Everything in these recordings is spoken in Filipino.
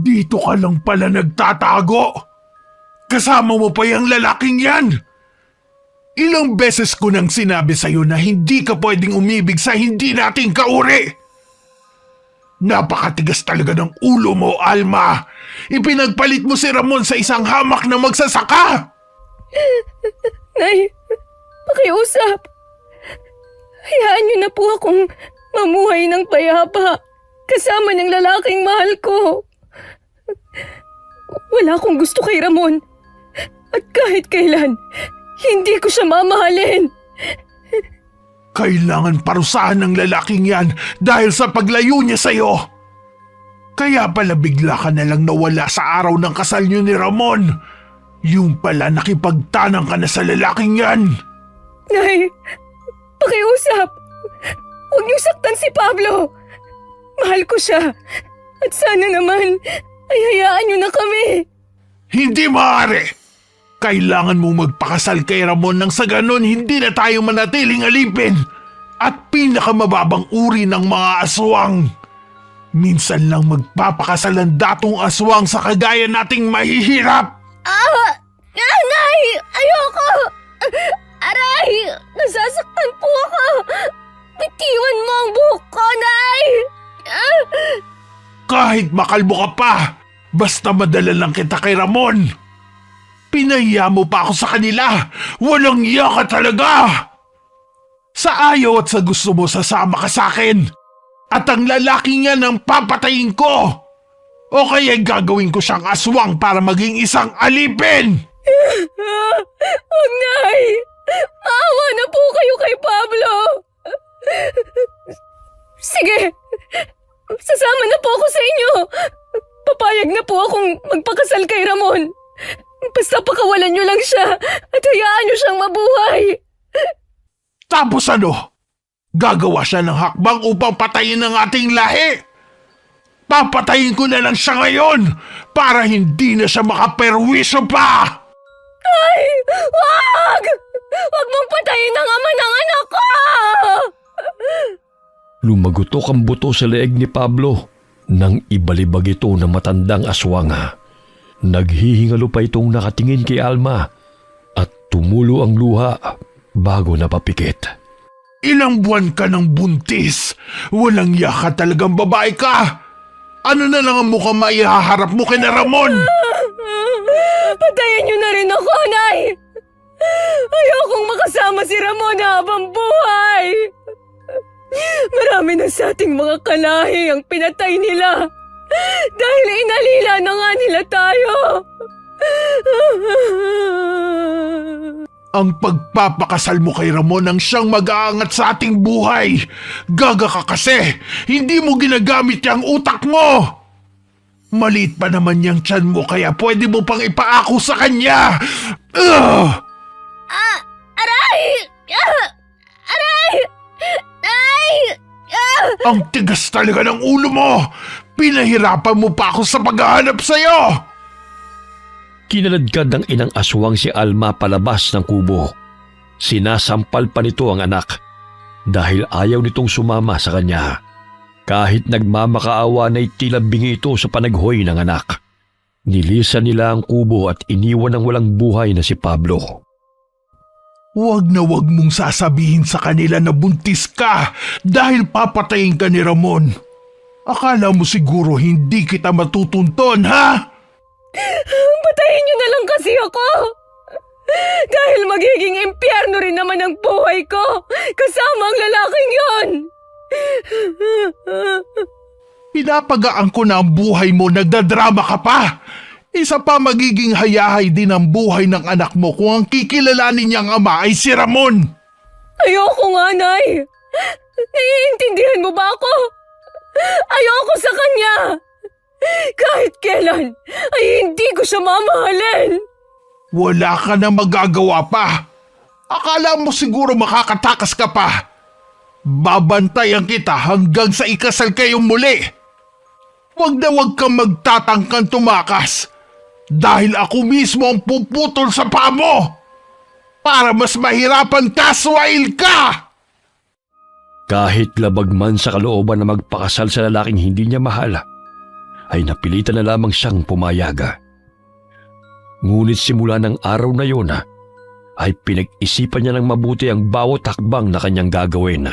Dito ka lang pala nagtatago. Kasama mo pa yung lalaking yan. Ilang beses ko nang sinabi sa'yo na hindi ka pwedeng umibig sa hindi nating kauri. Napakatigas talaga ng ulo mo, Alma. Ipinagpalit mo si Ramon sa isang hamak na magsasaka. Nay, pakiusap. Hayaan niyo na po akong mamuhay ng payapa kasama ng lalaking mahal ko. Wala akong gusto kay Ramon. At kahit kailan, hindi ko siya mamahalin. Kailangan parusahan ng lalaking yan dahil sa paglayo niya sa'yo. Kaya pala bigla ka nalang nawala sa araw ng kasal niyo ni Ramon. Yung pala nakipagtanang ka na sa lalaking yan. Nay, pakiusap. Huwag niyo saktan si Pablo. Mahal ko siya. At sana naman ay hayaan niyo na kami. Hindi maaari. Kailangan mong magpakasal kay Ramon nang sa ganon hindi na tayo manatiling alipin at pinakamababang uri ng mga aswang. Minsan lang magpapakasal ang datong aswang sa kagaya nating mahihirap. Nay! Ayoko! Aray! Nasasaktan po ako! Bitiwan mo ang buhok ko, Nay! Kahit makalbo ka pa, basta madala lang kita kay Ramon. Pinahiya mo pa ako sa kanila. Walang iya ka talaga. Sa ayaw at sa gusto mo sasama ka sa akin. At ang lalaki niya nang papatayin ko. O kaya gagawin ko siyang aswang para maging isang alipin. Huwag, Nay! Maawa na po kayo kay Pablo! Sige! Sasama na po ako sa inyo! Papayag na po akong magpakasal kay Ramon! Basta pakawalan niyo lang siya at hayaan niyo siyang mabuhay! Tapos ano? Gagawa siya ng hakbang upang patayin ang ating lahi. Papatayin ko na lang siya ngayon para hindi na siya makaperwisyo pa! Ay! Wag! Wag mong patayin ang ama ng anak ko! Lumagutok ang buto sa leeg ni Pablo nang ibalibag ito ng matandang aswanga. Naghihingalo pa itong nakatingin kay Alma at tumulo ang luha bago napapikit. Ilang buwan ka ng buntis. Walang yaka talagang babae ka. Ano na lang ang mukhang maihaharap mo kay Ramon? Patayin niyo na rin ako, Nay! Ayokong makasama si Ramon habang buhay! Marami na sa ating mga kalahi ang pinatay nila dahil inalila na nga nila tayo. Ang pagpapakasal mo kay Ramon ang siyang mag-aangat sa ating buhay. Gaga ka kasi, hindi mo ginagamit yung utak mo. Maliit pa naman yung tiyan mo kaya pwede mo pang ipaako sa kanya. Aray! Aray! Ay! Ang tigas talaga ng ulo mo. Pinahirapan mo pa ako sa paghahanap sa'yo. Kinaladkad ng inang aswang si Alma palabas ng kubo. Sinasampal pa nito ang anak dahil ayaw nitong sumama sa kanya. Kahit nagmamakaawa na tila bingi ito sa panaghoy ng anak. Nilisan nila ang kubo at iniwan ng walang buhay na si Pablo. Huwag na huwag mong sasabihin sa kanila na buntis ka dahil papatayin ka ni Ramon. Akala mo siguro hindi kita matutunton, ha? Patayin niyo na lang kasi ako! Dahil magiging impyerno rin naman ang buhay ko kasama ang lalaking yon! Pinapagaan ko na ang buhay mo, nagdadrama ka pa. Isa pa magiging hayahay din ang buhay ng anak mo kung ang kikilalanin niyang ama ay si Ramon. Ayoko nga, Nay! Naiintindihan mo ba ako? Ayoko sa kanya! Kahit kailan ay hindi ko siya mamahalin! Wala ka na magagawa pa. Akala mo siguro makakatakas ka pa. Babantayan kita hanggang sa ikasal kayong muli. Huwag na huwag kang magtatangkang tumakas dahil ako mismo ang puputol sa paa mo para mas mahirapan ka, swail ka! Kahit labag man sa kalooban na magpakasal sa lalaking hindi niya mahal, ay napilitan na lamang siyang pumayag. Ngunit simula ng araw na yun ay pinag-isipan niya ng mabuti ang bawat hakbang na kanyang gagawin.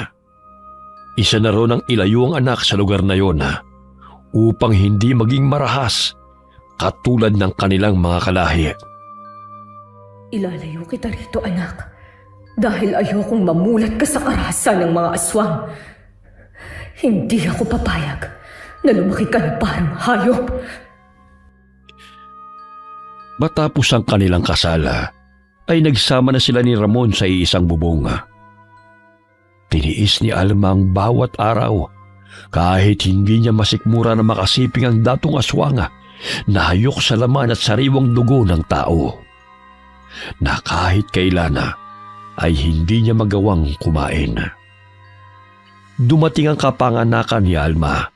Isa na ron ang ilayo ang anak sa lugar na yun upang hindi maging marahas katulad ng kanilang mga kalahi. Ilalayo kita rito, anak. Dahil ayokong mamulat ka sa karahasan ng mga aswang. Hindi ako papayag na lumaki ka na parang hayop. Matapos ang kanilang kasal, ay nagsama na sila ni Ramon sa iisang bubong. Tiniis ni Alma ang bawat araw kahit hindi niya masikmura na makasiping ang datong aswang na hayok sa laman at sariwang dugo ng tao. Na kahit kailan ay hindi niya magawang kumain. Dumating ang kapanganakan ni Alma.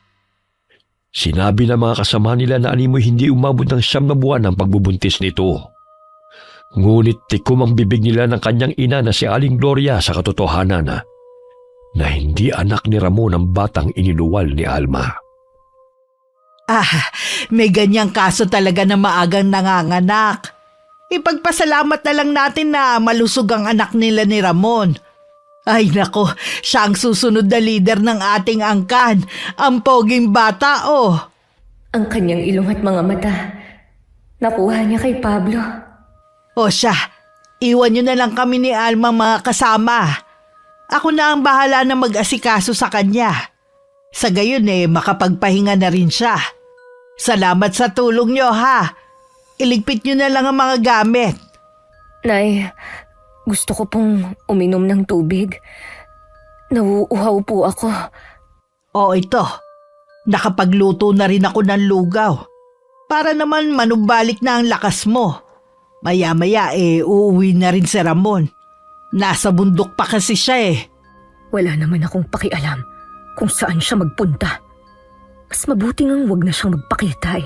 Sinabi ng mga kasama nila na animoy hindi umabot ng 9 na buwan ang pagbubuntis nito. Ngunit tikom ang bibig nila ng kanyang ina na si Aling Gloria sa katotohanan na hindi anak ni Ramon ang batang iniluwal ni Alma. May ganyang kaso talaga na maagang nanganganak. Ipagpasalamat na lang natin na malusog ang anak nila ni Ramon. Ay nako, siya ang susunod na leader ng ating angkan, ang poging bata Ang kanyang ilong at mga mata, nakuha niya kay Pablo. O siya, iwan niyo na lang kami ni Alma mga kasama. Ako na ang bahala na mag-asikaso sa kanya. Sa gayon makapagpahinga na rin siya. Salamat sa tulong niyo ha. Iligpit niyo na lang ang mga gamit. Nay, gusto ko pong uminom ng tubig. Nauuhaw po ako. O ito, nakapagluto na rin ako ng lugaw. Para naman manumbalik na ang lakas mo. Maya-maya uuwi na rin si Ramon. Nasa bundok pa kasi siya Wala naman akong pakialam kung saan siya magpunta. Mas mabuti ngang wag na siyang magpakita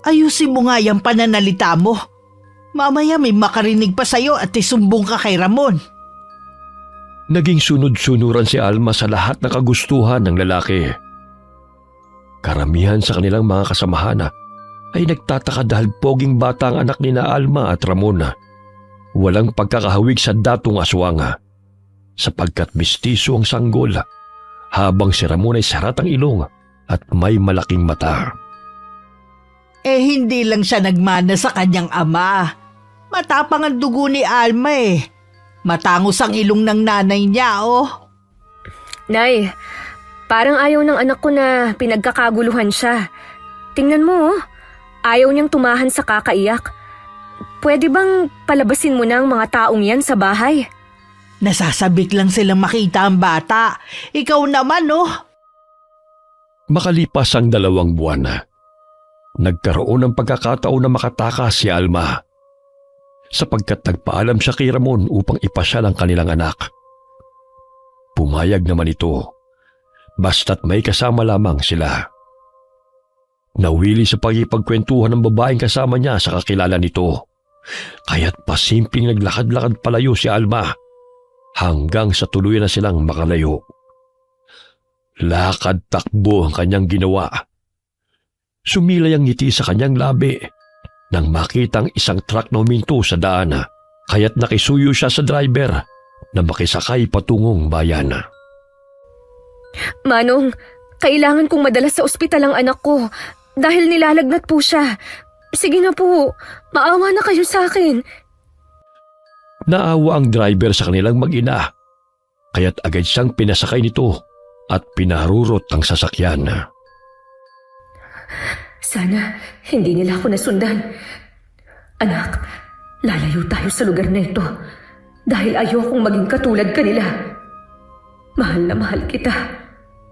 Ayusin mo nga yung pananalita mo. Mamaya may makarinig pa sa'yo at isumbong ka kay Ramon. Naging sunod-sunuran si Alma sa lahat ng kagustuhan ng lalaki. Karamihan sa kanilang mga kasamahan ay nagtataka dahil poging bata ang anak ni na Alma at Ramon. Walang pagkakahawig sa datong aswang sapagkat mistiso ang sanggol habang si Ramon ay sarat ang ilong at may malaking mata. Hindi lang siya nagmana sa kanyang ama. Matapang ang dugo ni Alma Matangos ang ilong ng nanay niya Nay, parang ayaw ng anak ko na pinagkakaguluhan siya. Tingnan mo ayaw niyang tumahan sa kakaiyak. Pwede bang palabasin mo na ang mga taong yan sa bahay? Nasasabik lang silang makita ang bata. Ikaw naman Makalipas ang 2 buwan, nagkaroon ng pagkakataon na makatakas si Alma sapagkat nagpaalam siya kay Ramon upang ipasyal ang kanilang anak. Pumayag naman ito, basta't may kasama lamang sila. Nawili sa pagkipagkwentuhan ng babaeng kasama niya sa kakilala nito, kaya't pasimpleng naglakad-lakad palayo si Alma hanggang sa tuluyan na silang makalayo. Lakad-takbo ang kanyang ginawa. Sumilay ang ngiti sa kanyang labi nang makitang isang truck na huminto sa daan, kaya't nakisuyo siya sa driver na makisakay patungong bayan. Manong, kailangan kong madala sa ospital ang anak ko dahil nilalagnat po siya. Sige na po, maawa na kayo sa akin. Naawa ang driver sa kanilang mag-ina, kaya't agad siyang pinasakay nito at pinarurot ang sasakyan. Sana hindi nila ako nasundan. Anak, lalayo tayo sa lugar na ito dahil ayokong maging katulad kanila. Mahal na mahal kita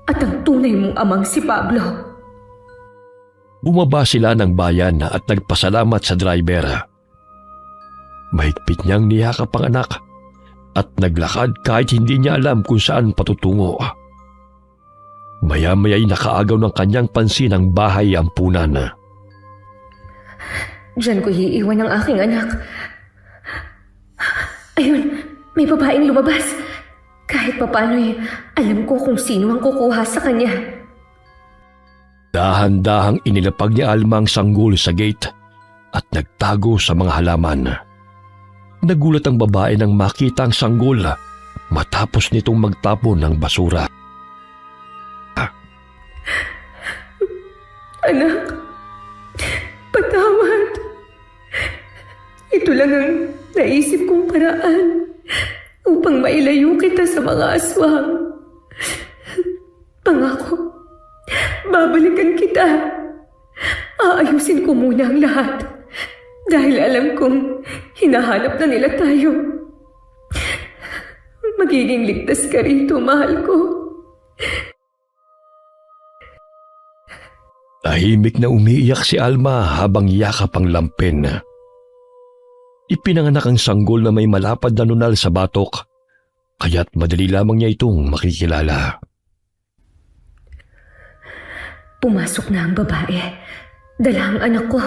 at ang tunay mong amang si Pablo. Bumaba sila ng bayan at nagpasalamat sa driver. Mahigpit niyang niyakap ang anak at naglakad kahit hindi niya alam kung saan patutungo. Maya-maya'y nakaagaw ng kanyang pansin ang bahay ampunan. Diyan ko iiwan ang aking anak. Ayun, may babaeng lumabas. Kahit papano'y alam ko kung sino ang kukuha sa kanya. Dahan-dahang inilapag ni Alma ang sanggol sa gate at nagtago sa mga halaman. Nagulat ang babae nang makita ang sanggol matapos nitong magtapon ng basura. Anak, patawad. Ito lang ang naisip kong paraan upang mailayo kita sa mga aswang. Pangako, babalikan kita. Aayusin ko muna ang lahat dahil alam kong hinahanap na nila tayo. Magiging ligtas ka rito, mahal ko. Tahimik na umiiyak si Alma habang yakap ang lampin. Ipinanganak ang sanggol na may malapad na nunal sa batok, kaya't madali lamang niya itong makikilala. Pumasok na ang babae. Dala ang anak ko.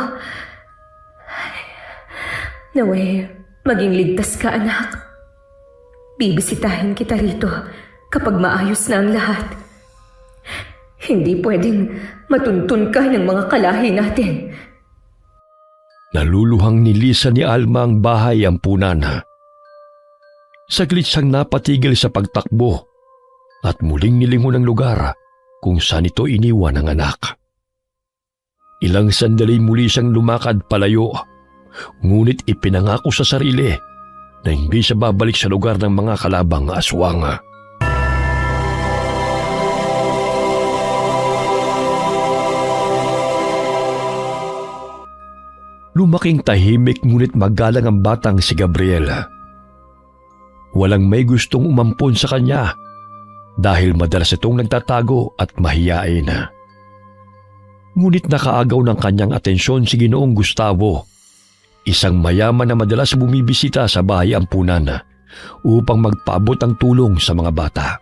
Naway, maging ligtas ka, anak. Bibisitahin kita rito kapag maayos na ang lahat. Hindi pwedeng matuntun ka ng mga kalahi natin. Naluluhang nilisan ni Alma ang bahay ampunan. Saglit siyang napatigil sa pagtakbo at muling nilingon ang lugar kung saan ito iniwan ng anak. Ilang sandali muli siyang lumakad palayo, ngunit ipinangako sa sarili na hindi siya babalik sa lugar ng mga kalabang aswang. Lumaking tahimik ngunit magalang ang batang si Gabriel. Walang may gustong umampon sa kanya dahil madalas itong nagtatago at mahiyain. Ngunit nakaagaw ng kanyang atensyon si Ginoong Gustavo, isang mayaman na madalas bumibisita sa bahay ampunan upang magpaabot ang tulong sa mga bata.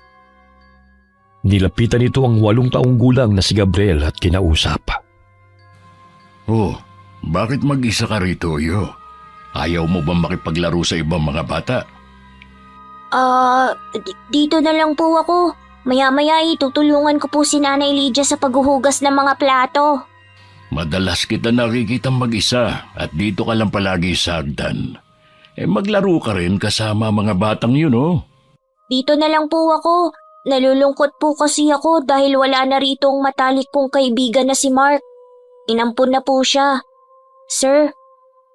Nilapitan nito ang 8 taong gulang na si Gabriel at kinausap. Oh, bakit mag-isa ka rito, Yo? Ayaw mo ba makipaglaro sa ibang mga bata? Dito na lang po ako. Maya-maya tutulungan ko po si Nanay Lydia sa paghuhugas ng mga plato. Madalas kita nakikita mag-isa at dito ka lang palagi sa hagdan. Maglaro ka rin kasama mga batang yun, oh. Dito na lang po ako. Nalulungkot po kasi ako dahil wala na rito ang matalik kong kaibigan na si Mark. Inampun na po siya. Sir,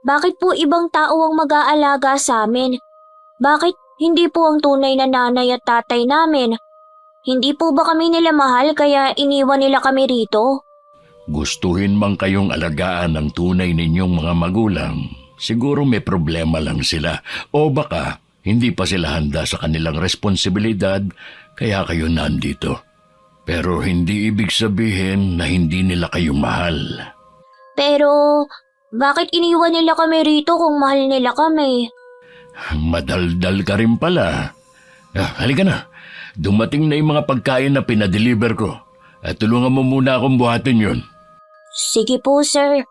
bakit po ibang tao ang mag-aalaga sa amin? Bakit hindi po ang tunay na nanay at tatay namin? Hindi po ba kami nila mahal kaya iniwan nila kami rito? Gustuhin mang kayong alagaan ng tunay ninyong mga magulang, siguro may problema lang sila. O baka hindi pa sila handa sa kanilang responsibilidad kaya kayo nandito. Pero hindi ibig sabihin na hindi nila kayo mahal. Pero bakit iniwan nila kami rito kung mahal nila kami? Madaldal ka rin pala. Halika na. Dumating na yung mga pagkain na pinadeliver ko. At tulungan mo muna akong buhatin yun. Sige po, sir.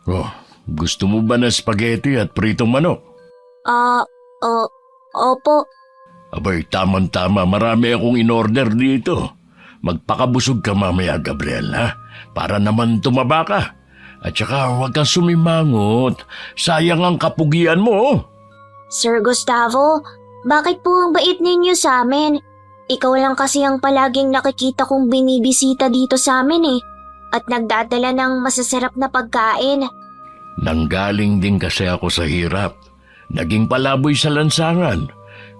Oh, gusto mo ba na spaghetti at pritong manok? Opo. Abay, tamang-tama. Marami akong in-order dito. Magpakabusog ka mamaya, Gabriel, ha? Para naman tumaba ka. At saka huwag kang sumimangot. Sayang ang kapugian mo. Sir Gustavo, bakit po ang bait ninyo sa amin? Ikaw lang kasi ang palaging nakikita kong binibisita dito sa amin eh. At nagdadala ng masasarap na pagkain. Nanggaling din kasi ako sa hirap. Naging palaboy sa lansangan.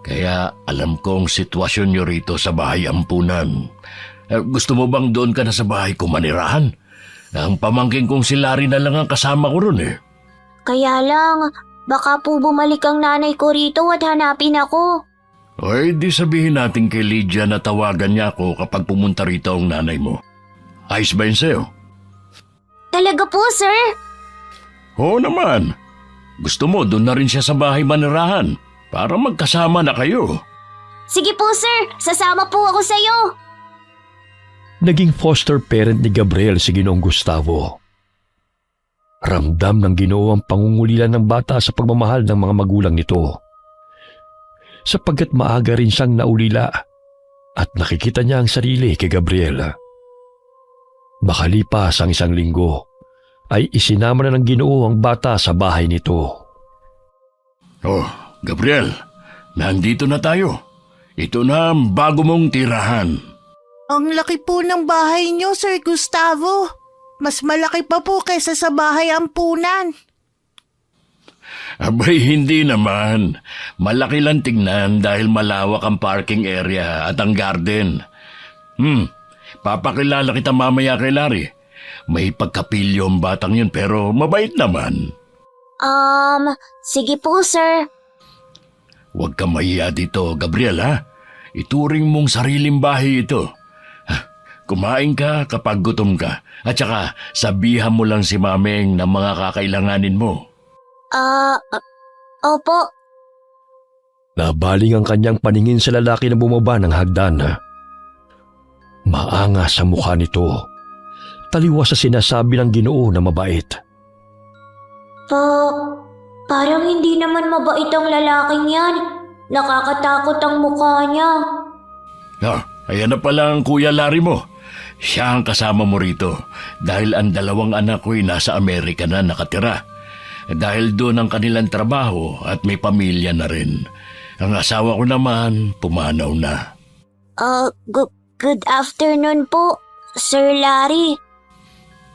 Kaya alam ko ang sitwasyon nyo rito sa bahay ampunan. Gusto mo bang doon ka na sa bahay ko manirahan? Ang pamangking kong si Larry na lang ang kasama ko ron eh. Kaya lang, baka po bumalik ang nanay ko rito at hanapin ako. Oy, di sabihin natin kay Lydia na tawagan niya ako kapag pumunta rito ang nanay mo. Ayos ba yun sa'yo? Talaga po, sir? Oo naman. Gusto mo doon na rin siya sa bahay manirahan para magkasama na kayo. Sige po, sir. Sasama po ako sa'yo. Naging foster parent ni Gabriel si Ginoong Gustavo. Ramdam ng Ginoo ang pangungulilan ng bata sa pagmamahal ng mga magulang nito. Sapagkat maaga rin siyang naulila at nakikita niya ang sarili kay Gabriel. Makalipas ang 1 linggo, ay isinama na ng Ginoo ang bata sa bahay nito. Oh, Gabriel, nandito na tayo. Ito na ang bago mong tirahan. Ang laki po ng bahay niyo, Sir Gustavo. Mas malaki pa po kaysa sa bahay ampunan. Abay, hindi naman. Malaki lang tignan dahil malawak ang parking area at ang garden. Papakilala kita mamaya kay Larry. May pagkapilyo ang batang yun pero mabait naman. Sige po, sir. Huwag ka mahiya dito, Gabriel, ha? Ituring mong sariling bahay ito. Kumain ka kapag gutom ka. At saka, sabihan mo lang si Mameng ng mga kakailanganin mo. Opo. Nabaling ang kanyang paningin sa lalaki na bumaba ng hagdan. Maangas sa mukha nito. Taliwas sa sinasabi ng Ginoo na mabait. Parang hindi naman mabait ang lalaking yan. Nakakatakot ang mukha niya. Ayan na pala ang Kuya Larry mo. Siya ang kasama mo rito dahil ang 2 anak ko'y nasa Amerika na nakatira. Dahil doon ang kanilang trabaho at may pamilya na rin. Ang asawa ko naman pumanaw na. Good afternoon po, Sir Larry.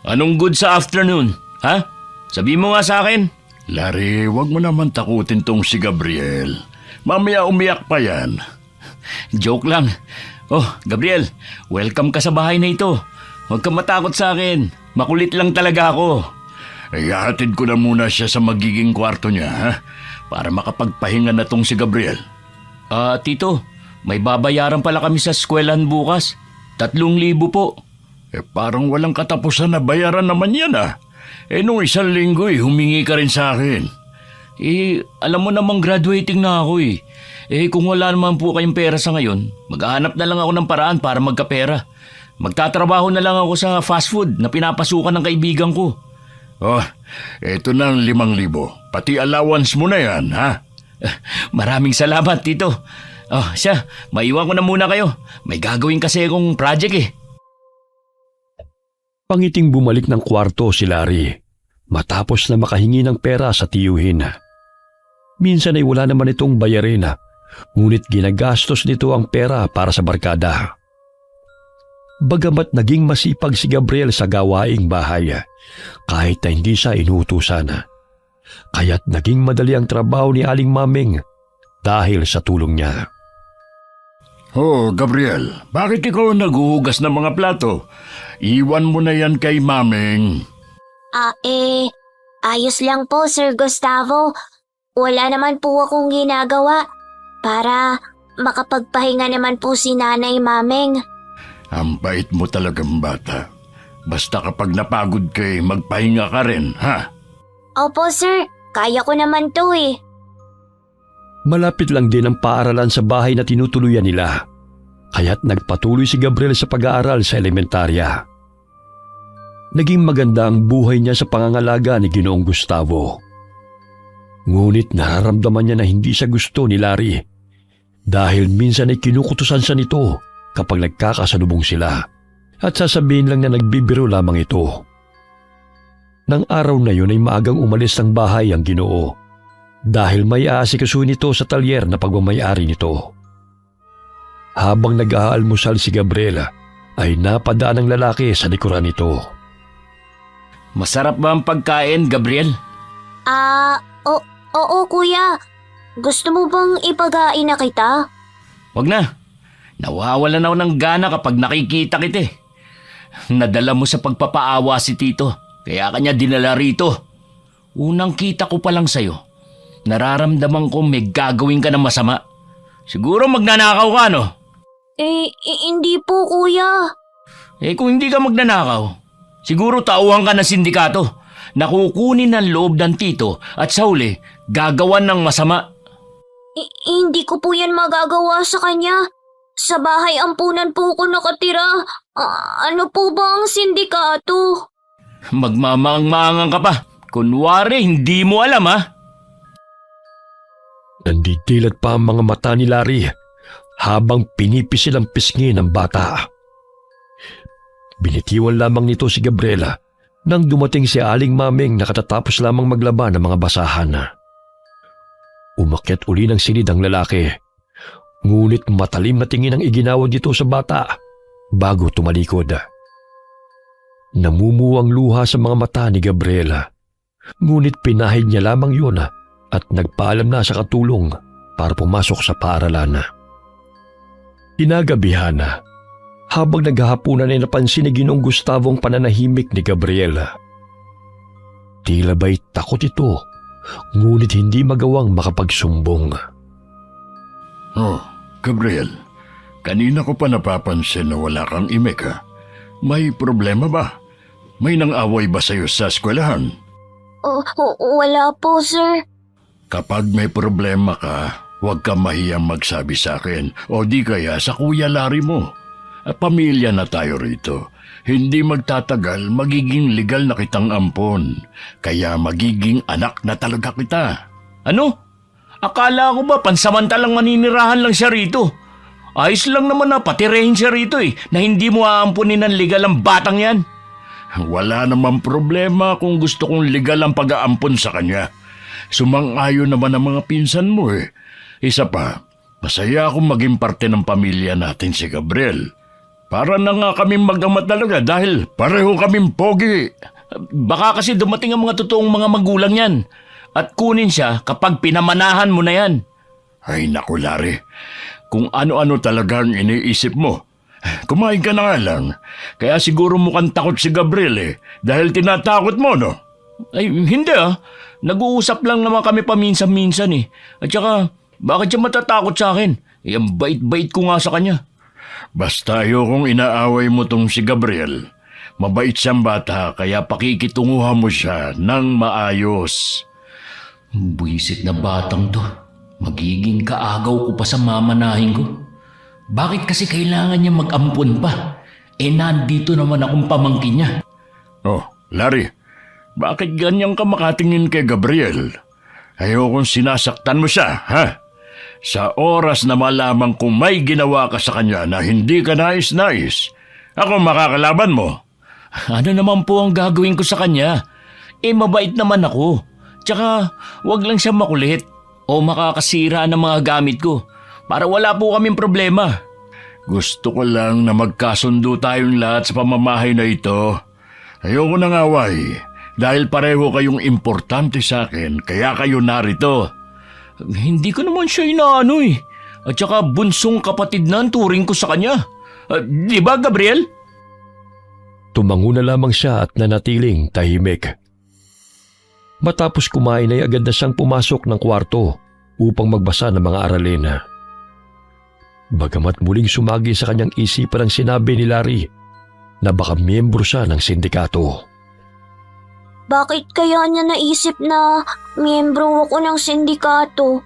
Anong good sa afternoon, ha? Sabi mo nga sa akin. Larry, wag mo naman takutin tong si Gabriel. Mamaya umiyak pa yan. Joke lang. Oh, Gabriel, welcome ka sa bahay na ito. Huwag kang matakot sa akin. Makulit lang talaga ako. Ihahatid ko na muna siya sa magiging kwarto niya, ha? Para makapagpahinga na tong si Gabriel. Tito, may babayaran pala kami sa eskwelahan bukas. 3,000 po. Parang walang katapusan na bayaran naman yan, ah. Nung 1 linggo humingi ka rin sa akin. Alam mo namang graduating na ako eh. Kung wala naman po kayong pera sa ngayon, maghahanap na lang ako ng paraan para magkapera. Magtatrabaho na lang ako sa fast food na pinapasukan ng kaibigan ko. Oh, eto na ang 5,000. Pati allowance mo na yan, ha? Maraming salamat, Tito. Siya, maiwan ko na muna kayo. May gagawin kasi akong project eh. Pangiting bumalik ng kwarto si Larry matapos na makahingi ng pera sa tiyuhin. Minsan ay wala naman itong bayarin, ngunit ginagastos nito ang pera para sa barkada. Bagamat naging masipag si Gabriel sa gawaing bahay, kahit na hindi siya inuutusan, kaya't naging madali ang trabaho ni Aling Mameng dahil sa tulong niya. Oh, Gabriel, bakit ikaw naghuhugas ng mga plato? Iwan mo na yan kay Mameng. Ayos lang po, Sir Gustavo. Wala naman po akong ginagawa para makapagpahinga naman po si Nanay Mameng. Ang bait mo talagang bata. Basta kapag napagod ka magpahinga ka rin, ha? Opo, sir. Kaya ko naman to eh. Malapit lang din ang paaralan sa bahay na tinutuluyan nila, kaya't nagpatuloy si Gabriel sa pag-aaral sa elementarya. Naging maganda ang buhay niya sa pangangalaga ni Ginoong Gustavo. Ngunit nararamdaman niya na hindi siya gusto ni Larry dahil minsan ay kinukutusan siya nito kapag nagkakasalubong sila at sasabihin lang na nagbibiro lamang ito. Nang araw na yun ay maagang umalis ng bahay ang Ginoo dahil may aasikasuhin ito sa talyer na pagmamayari nito. Habang nag-aalmusal si Gabriel ay napadaan ng lalaki sa likuran nito. Masarap ba ang pagkain, Gabriel? Oo kuya. Gusto mo bang ipagain na kita? Wag na. Nawawalan ako ng gana kapag nakikita kita eh. Nadala mo sa pagpapaawa si Tito, kaya kanya dinala rito. Unang kita ko pa lang sa'yo, nararamdaman ko may gagawin ka ng masama. Siguro magnanakaw ka, no? Hindi po kuya. Kung hindi ka magnanakaw, siguro tauhan ka ng sindikato na kukunin ng loob ng Tito at sa huli, gagawan ng masama. Hindi ko po yan magagawa sa kanya. Sa bahay ampunan po ko nakatira. Ano po ba ang sindikato? Magmamang-mangang ka pa. Kunwari, hindi mo alam, ha? Nandidilat pa ang mga mata ni Larry habang pinipisil ang pisngi ng bata. Binitiwan lamang nito si Gabriela nang dumating si Aling Maming na katatapos lamang maglaba ng mga basahan. Umakyat uli ng silid ang lalaki, ngunit matalim na tingin ang iginawa dito sa bata bago tumalikod. Namumuwang luha sa mga mata ni Gabriela, ngunit pinahid niya lamang yun at nagpaalam na sa katulong para pumasok sa paaralan. Kinagabihan na, habang naghahapunan ay napansin ni Ginoong Gustavo ang pananahimik ni Gabriela. Tila ba'y takot ito, ngunit hindi magawang makapagsumbong. Oh, Gabriel, kanina ko pa napapansin na wala kang imik ha. May problema ba? May nang-away ba sa'yo sa eskwelahan? Wala po, sir. Kapag may problema ka, huwag ka mahiyang magsabi sa akin o di kaya sa Kuya Larry mo. Pamilya na tayo rito. Hindi magtatagal, magiging legal na kitang ampon. Kaya magiging anak na talaga kita. Ano? Akala ko ba pansamantalang maninirahan lang siya rito? Ayos lang naman na patirehin siya rito na hindi mo aampunin ng legal ang batang yan. Wala namang problema kung gusto kong legal ang pag-aampon sa kanya. Sumang-ayon naman ang mga pinsan mo Isa pa, masaya akong maging parte ng pamilya natin si Gabriel. Para na nga kaming mag-ama talaga dahil pareho kaming pogi. Baka kasi dumating ang mga totoong mga magulang yan at kunin siya kapag pinamanahan mo na yan. Ay naku Larry, kung ano-ano talagang iniisip mo. Kumain ka na nga lang. Kaya siguro mukhang takot si Gabriel dahil tinatakot mo, no? Ay, hindi Nag-uusap lang naman kami paminsan-minsan At saka, bakit siya matatakot sa akin? Ang bait-bait ko nga sa kanya. Basta ayokong inaaway mo tong si Gabriel. Mabait siyang bata kaya pakikitunguhan mo siya ng maayos. Buisit na batang to. Magiging kaagaw ko pa sa mamanahin ko. Bakit kasi kailangan niya mag-ampon pa? Nandito naman akong pamangkin niya. Oh, Larry, bakit ganyan ka makatingin kay Gabriel? Ayokong sinasaktan mo siya, ha? Sa oras na malaman kung may ginawa ka sa kanya na hindi ka nais-nais, ako makakalaban mo. Ano naman po ang gagawin ko sa kanya? Mabait naman ako. Tsaka, wag lang siya makulit o makakasira ng mga gamit ko para wala po kaming problema. Gusto ko lang na magkasundo tayong lahat sa pamamahay na ito. Ayoko ng away dahil pareho kayong importante sa akin kaya kayo narito. Hindi ko naman siya inaano At saka bunsong kapatid na ang turing ko sa kanya. Di ba, Gabriel? Tumango na lamang siya at nanatiling tahimik. Matapos kumain ay agad na siyang pumasok ng kwarto upang magbasa ng mga aralin. Bagamat muling sumagi sa kanyang isipan ang sinabi ni Larry na baka miyembro siya ng sindikato. Bakit kaya niya naisip na miyembro ako ng sindikato?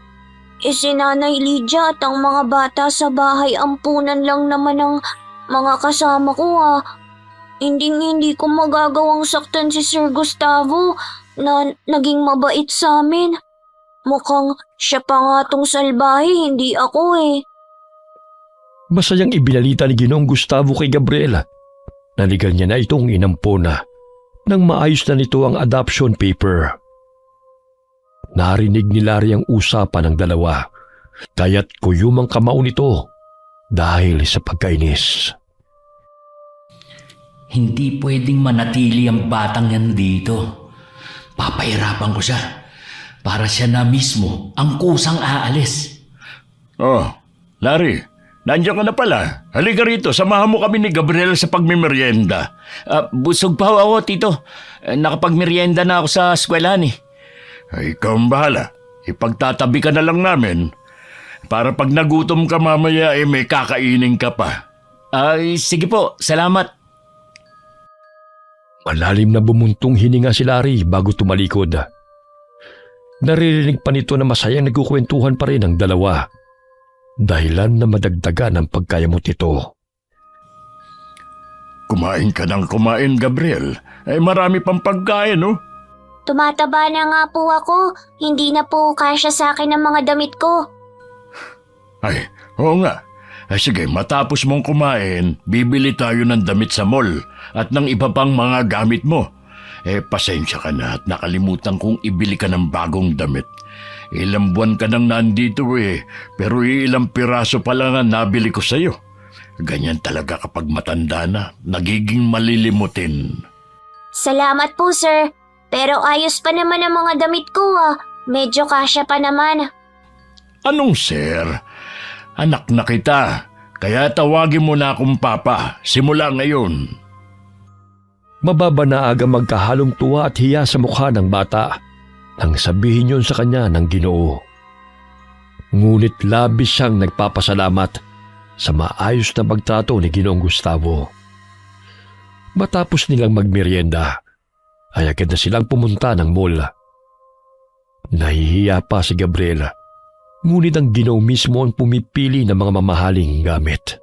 Si Nanay Lydia at ang mga bata sa bahay ampunan lang naman ng mga kasama ko Hindi ko magagawang saktan si Sir Gustavo na naging mabait sa amin. Mukhang siya pa nga tong salbahe, hindi ako Masayang ibinalita ni Ginoong Gustavo kay Gabriela na legal niya na itong inampona nang maayos na nito ang adoption paper. Narinig ni Larry ang usapan ng dalawa, kaya't kuyumang kamao nito dahil sa pagkainis. Hindi pwedeng manatili ang batang yan dito. Papahirapan ko siya para siya na mismo ang kusang aalis. Oh, Larry, nandiyan ka na pala. Halika rito, samahan mo kami ni Gabriel sa pagmimerienda. Busog pa ako, Tito. Nakapagmerienda na ako sa eskwelahan Ay, ikaw ang bahala. Ipagtatabi ka na lang namin. Para pag nagutom ka mamaya, may kakainin ka pa. Sige po, salamat. Malalim na bumuntong hininga si Larry bago tumalikod. Naririnig pa nito na masayang nagkukwentuhan pa rin ang dalawa. Dahilan na madagdagan ang pagkayamot nito. Kumain ka ng kumain, Gabriel. Ay marami pang pagkain, no? Tumataba na nga po ako. Hindi na po kasya sa akin ang mga damit ko. Ay, oo nga. Sige, matapos mong kumain, bibili tayo ng damit sa mall at ng iba pang mga gamit mo. Pasensya ka na at nakalimutan kong ibili ka ng bagong damit. Ilang buwan ka nang nandito pero ilang piraso pa lang ang nabili ko sa'yo. Ganyan talaga kapag matanda na, nagiging malilimutin. Salamat po, sir. Pero ayos pa naman ang mga damit ko Medyo kasya pa naman. Anong sir? Anak na kita, kaya tawagin mo na akong papa, simula ngayon. Mababa na aga magkahalong tuwa at hiya sa mukha ng bata nang sabihin yun sa kanya ng Ginoo. Ngunit labis siyang nagpapasalamat sa maayos na pagtrato ni Ginoong Gustavo. Matapos nilang magmerienda, ay agad na silang pumunta ng mall. Nahihiya pa si Gabriel, ngunit ang Ginoo mismo ang pumipili ng mga mamahaling gamit.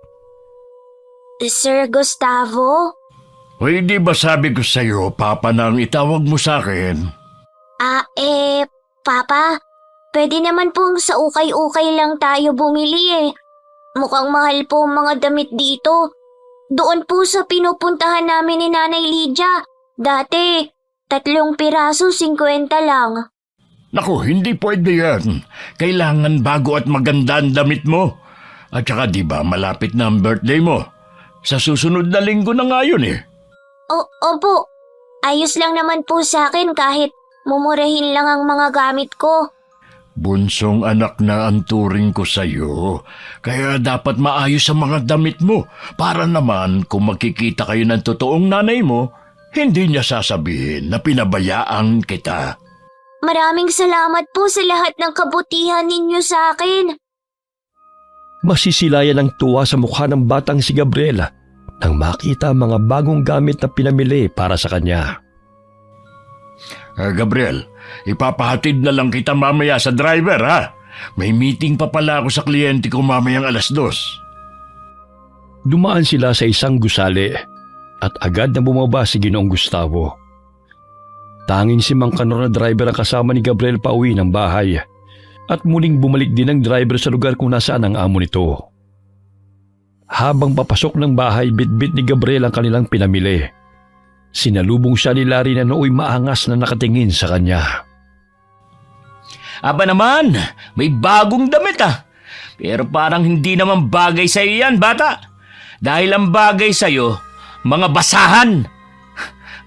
Sir Gustavo? Di ba sabi ko sa'yo, papa na ang itawag mo sa akin? Papa, pwede naman pong sa ukay-ukay lang tayo bumili Mukhang mahal po ang mga damit dito. Doon po sa pinupuntahan namin ni Nanay Lydia. Dati, 3 piraso, 50 lang. Naku, hindi pwede yan. Kailangan bago at maganda ang damit mo. At saka di ba malapit na ang birthday mo? Sa susunod na linggo na nga yun Opo, ayos lang naman po sa akin kahit mumurahin lang ang mga gamit ko. Bunsong anak na ang turing ko sa'yo, kaya dapat maayos ang mga damit mo para naman kung makikita kayo ng totoong nanay mo, hindi niya sasabihin na pinabayaan kita. Maraming salamat po sa lahat ng kabutihan ninyo sa akin. Masisilayan ang tuwa sa mukha ng batang si Gabriel nang makita ang mga bagong gamit na pinamili para sa kanya. Gabriel, ipapahatid na lang kita mamaya sa driver May meeting pa pala ako sa kliyente ko mamayang 2:00. Dumaan sila sa isang gusali at agad na bumaba si Ginoong Gustavo. Tanging si Mang Kanor na driver ang kasama ni Gabriel pauwi ng bahay at muling bumalik din ang driver sa lugar kung nasaan ang amo nito. Habang papasok ng bahay, bitbit ni Gabriel ang kanilang pinamili. Sinalubong siya ni Larry na nooy maangas na nakatingin sa kanya. Aba naman, may bagong damit Pero parang hindi naman bagay sa'yo yan, bata. Dahil ang bagay sa'yo, mga basahan.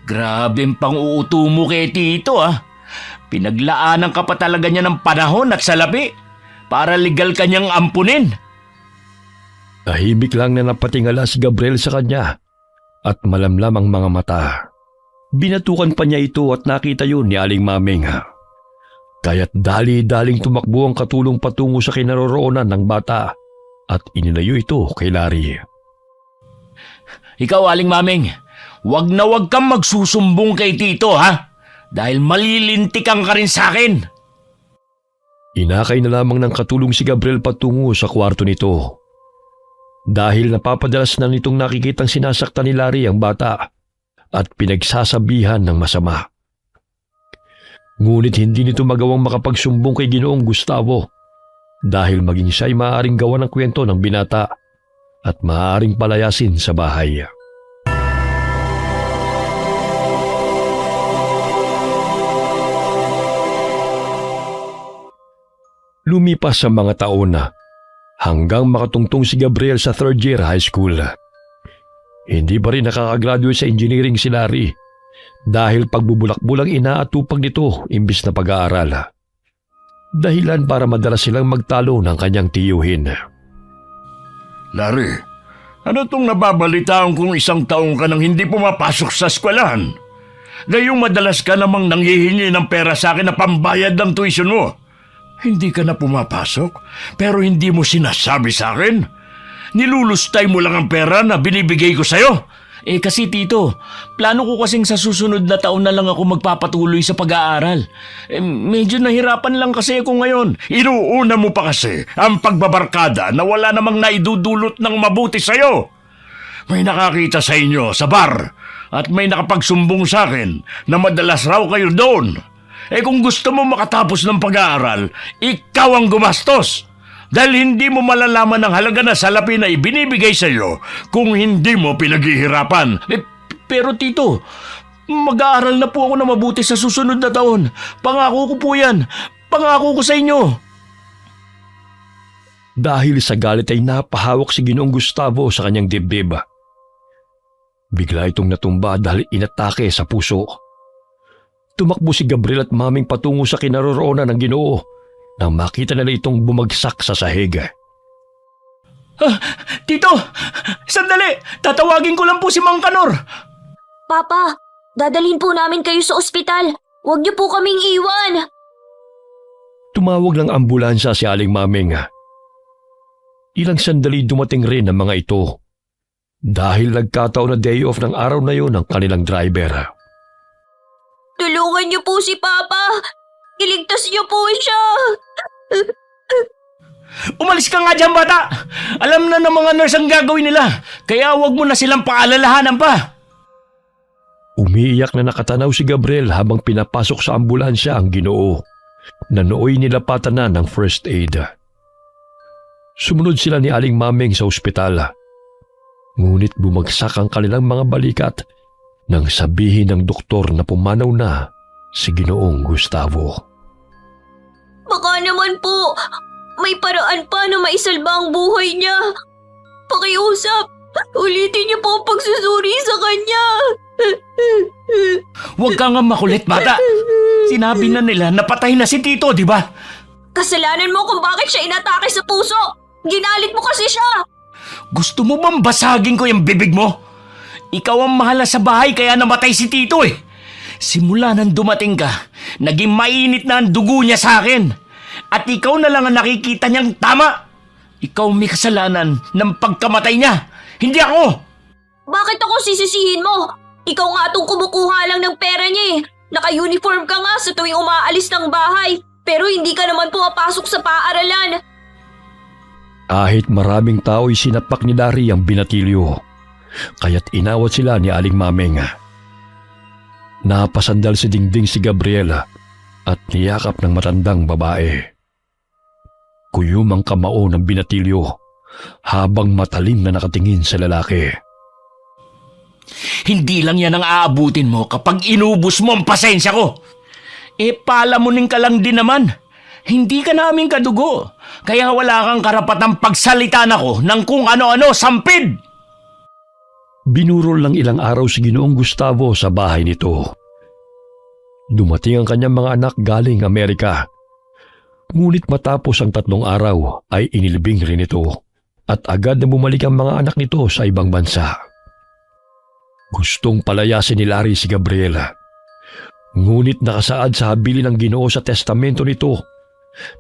Grabe ang pang-uuto mo kay Tito Pinaglaanan ka pa talaga niya ng panahon at salapi para legal kanyang ampunin. Tahimik lang na napatingala si Gabriel sa kanya at malamlam ang mga mata. Binatukan pa niya ito at nakita yun ni Aling Maming. Kaya't dali-daling tumakbo ang katulong patungo sa kinaroroonan ng bata at inilayo ito kay Larry. Ikaw, Aling Maming, wag na wag kang magsusumbong kay Tito dahil malilintikan ka rin sa akin. Inakay na lamang ng katulong si Gabriel patungo sa kwarto nito. Dahil napapadalas na nitong nakikitang sinasaktan ni Larry ang bata at pinagsasabihan ng masama. Ngunit hindi nito magawang makapagsumbong kay Ginoong Gustavo dahil maging siya'y maaaring gawa ng kwento ng binata at maaaring palayasin sa bahay. Lumipas sa mga taon hanggang makatungtong si Gabriel sa 3rd year high school. Hindi pa rin nakakagraduate sa engineering si Larry dahil pagbubulak-bulang inaatupag nito imbis na pag-aaral. Dahilan para madalas silang magtalo ng kanyang tiyuhin. Larry, ano tong nababalitaan kung 1 taong ka nang hindi pumapasok sa eskwelahan? Gayong madalas ka namang nanghihingi ng pera sa akin na pambayad ng tuition mo. Hindi ka na pumapasok, pero hindi mo sinasabi sa akin. Nilulustay mo lang ang pera na binibigay ko sa'yo. Kasi Tito, plano ko kasing sa susunod na taon na lang ako magpapatuloy sa pag-aaral. Medyo nahirapan lang kasi ako ngayon. Inuuna mo pa kasi ang pagbabarkada na wala namang naidudulot ng mabuti sa'yo. May nakakita sa inyo sa bar at may nakapagsumbong sa akin na madalas raw kayo doon. Kung gusto mo makatapos ng pag-aaral, ikaw ang gumastos. dahil hindi mo malalaman ang halaga na salapi na ibinibigay sa iyo kung hindi mo pinaghihirapan. Pero tito, mag-aaral na po ako na mabuti sa susunod na taon. Pangako ko po yan. Pangako ko sa inyo. Dahil sa galit ay napahawak si Ginoong Gustavo sa kanyang dibdib. Bigla itong natumba dahil inatake sa puso. Tumakbo si Gabriel at Maming patungo sa kinaroroonan ng Ginoo nang makita nila itong bumagsak sa sahig. Tito, sandali! Tatawagin ko lang po si Mang Kanor. Papa, dadalhin po namin kayo sa ospital. Huwag niyo po kaming iwan. Tumawag ng ambulansya si Aling Maming. Ilang sandali dumating rin ang mga ito dahil nagkataon na day off ng araw na yon ng kanilang driver. Tulungan niyo po si Papa. Iligtas niyo po siya. Umalis ka nga dyan, bata! Alam na ng mga nurse ang gagawin nila, kaya huwag mo na silang paalalahanan pa. Umiiyak na nakatanaw si Gabriel habang pinapasok sa ambulansya ang Ginoo na nooy nilapatan na ng first aid. Sumunod sila ni Aling Maming sa ospital. Ngunit bumagsak ang kanilang mga balikat nang sabihin ng doktor na pumanaw na si Ginoong Gustavo. Baka naman po, may paraan pa na maisalba ang buhay niya. Pakiusap, ulitin niyo po ang pagsusuri sa kanya. Huwag ka nga makulit, bata. Sinabi na nila na patay na si Tito, di ba? Kasalanan mo kung bakit siya inatake sa puso. Ginalit mo kasi siya. Gusto mo bang basagin ko yung bibig mo? Ikaw ang mahala sa bahay kaya namatay si Tito eh. Simula nang dumating ka, naging mainit na ang dugo niya sa akin. At ikaw na lang ang nakikita niyang tama. Ikaw may kasalanan ng pagkamatay niya, hindi ako. Bakit ako sisisihin mo? Ikaw nga itong kumukuha lang ng pera niya eh. Naka-uniform ka nga sa tuwing umaalis ng bahay. Pero hindi ka naman pumapasok sa paaralan. Kahit maraming tao'y sinapak ni Larry ang binatilyo, kaya't inawat sila ni Aling Maming. Napasandal sa dingding si Gabriela at niyakap ng matandang babae. Kuyum ang kamao ng binatilyo habang matalim na nakatingin sa lalaki. Hindi lang yan ang aabutin mo kapag inubos mo ang pasensya ko. Palamunin ka lang din naman. Hindi ka namin kadugo, kaya wala kang karapatang pagsalitaan ako ng kung ano-ano, sampid! Binurol ng ilang araw si Ginoong Gustavo sa bahay nito. Dumating ang kanyang mga anak galing Amerika. Ngunit matapos ang 3 araw ay inilibing rin ito at agad na bumalik ang mga anak nito sa ibang bansa. Gustong palayasin ni Larry si Gabriela. Ngunit nakasaad sa habilin ng Ginoo sa testamento nito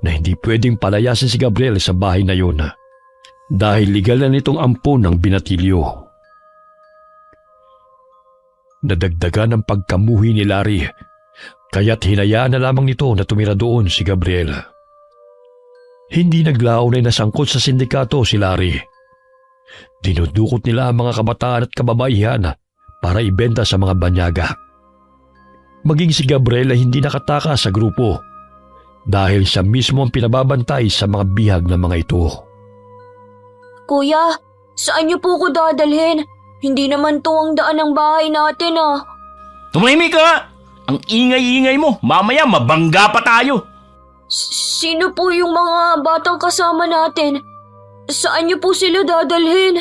na hindi pwedeng palayasin si Gabriel sa bahay na yun dahil legal na nitong ampon ng binatilyo. Nadagdagan ang pagkamuhi ni Larry, kaya't hinayaan na lamang nito na tumira doon si Gabriel. Hindi naglaon ay nasangkot sa sindikato si Larry. Dinudukot nila ang mga kabataan at kababaihan para ibenta sa mga banyaga. Maging si Gabriel ay hindi nakatakas sa grupo dahil siya mismo ang pinababantay sa mga bihag ng mga ito. Kuya, saan niyo po ko dadalhin? Hindi naman to ang daan ng bahay natin ah. Tumahimik ka nga! Ang ingay-ingay mo, mamaya mabangga pa tayo. Sino po yung mga batang kasama natin? Saan niyo po sila dadalhin?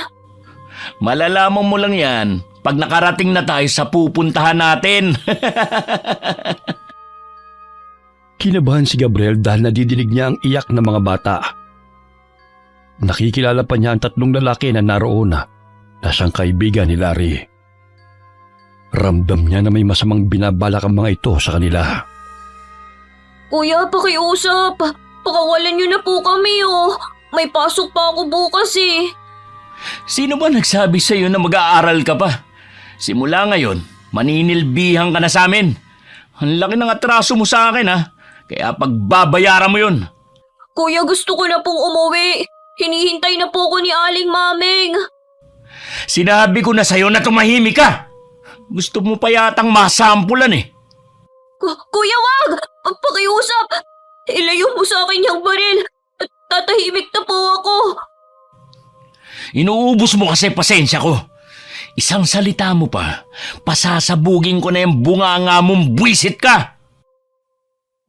Malalaman mo lang yan pag nakarating na tayo sa pupuntahan natin. Kinabahan si Gabriel dahil nadidinig niya ang iyak ng mga bata. Nakikilala pa niya ang 3 lalaki na naroon na siyang kaibigan ni Larry. Ramdam niya na may masamang binabalak ang mga ito sa kanila. Kuya, pakiusap. Pakawalan niyo na po kami oh. May pasok pa ako bukas eh. Sino ba nagsabi sa'yo na mag-aaral ka pa? Simula ngayon, maninilbihan ka na sa amin. Ang laki ng atraso mo sa akin ha. Kaya pagbabayaran mo yun. Kuya, gusto ko na pong umuwi. Hinihintay na po ko ni Aling Maming. Sinabi ko na sa'yo na tumahimik ka. Gusto mo pa yatang masampulan eh. Kuya, wag! Pakiusap! Ilayo mo sa akin yung baril. tatahimik na po ako. Inuubos mo kasi pasensya ko. Isang salita mo pa, pasasabugin ko na yung bunganga mong buwisit ka.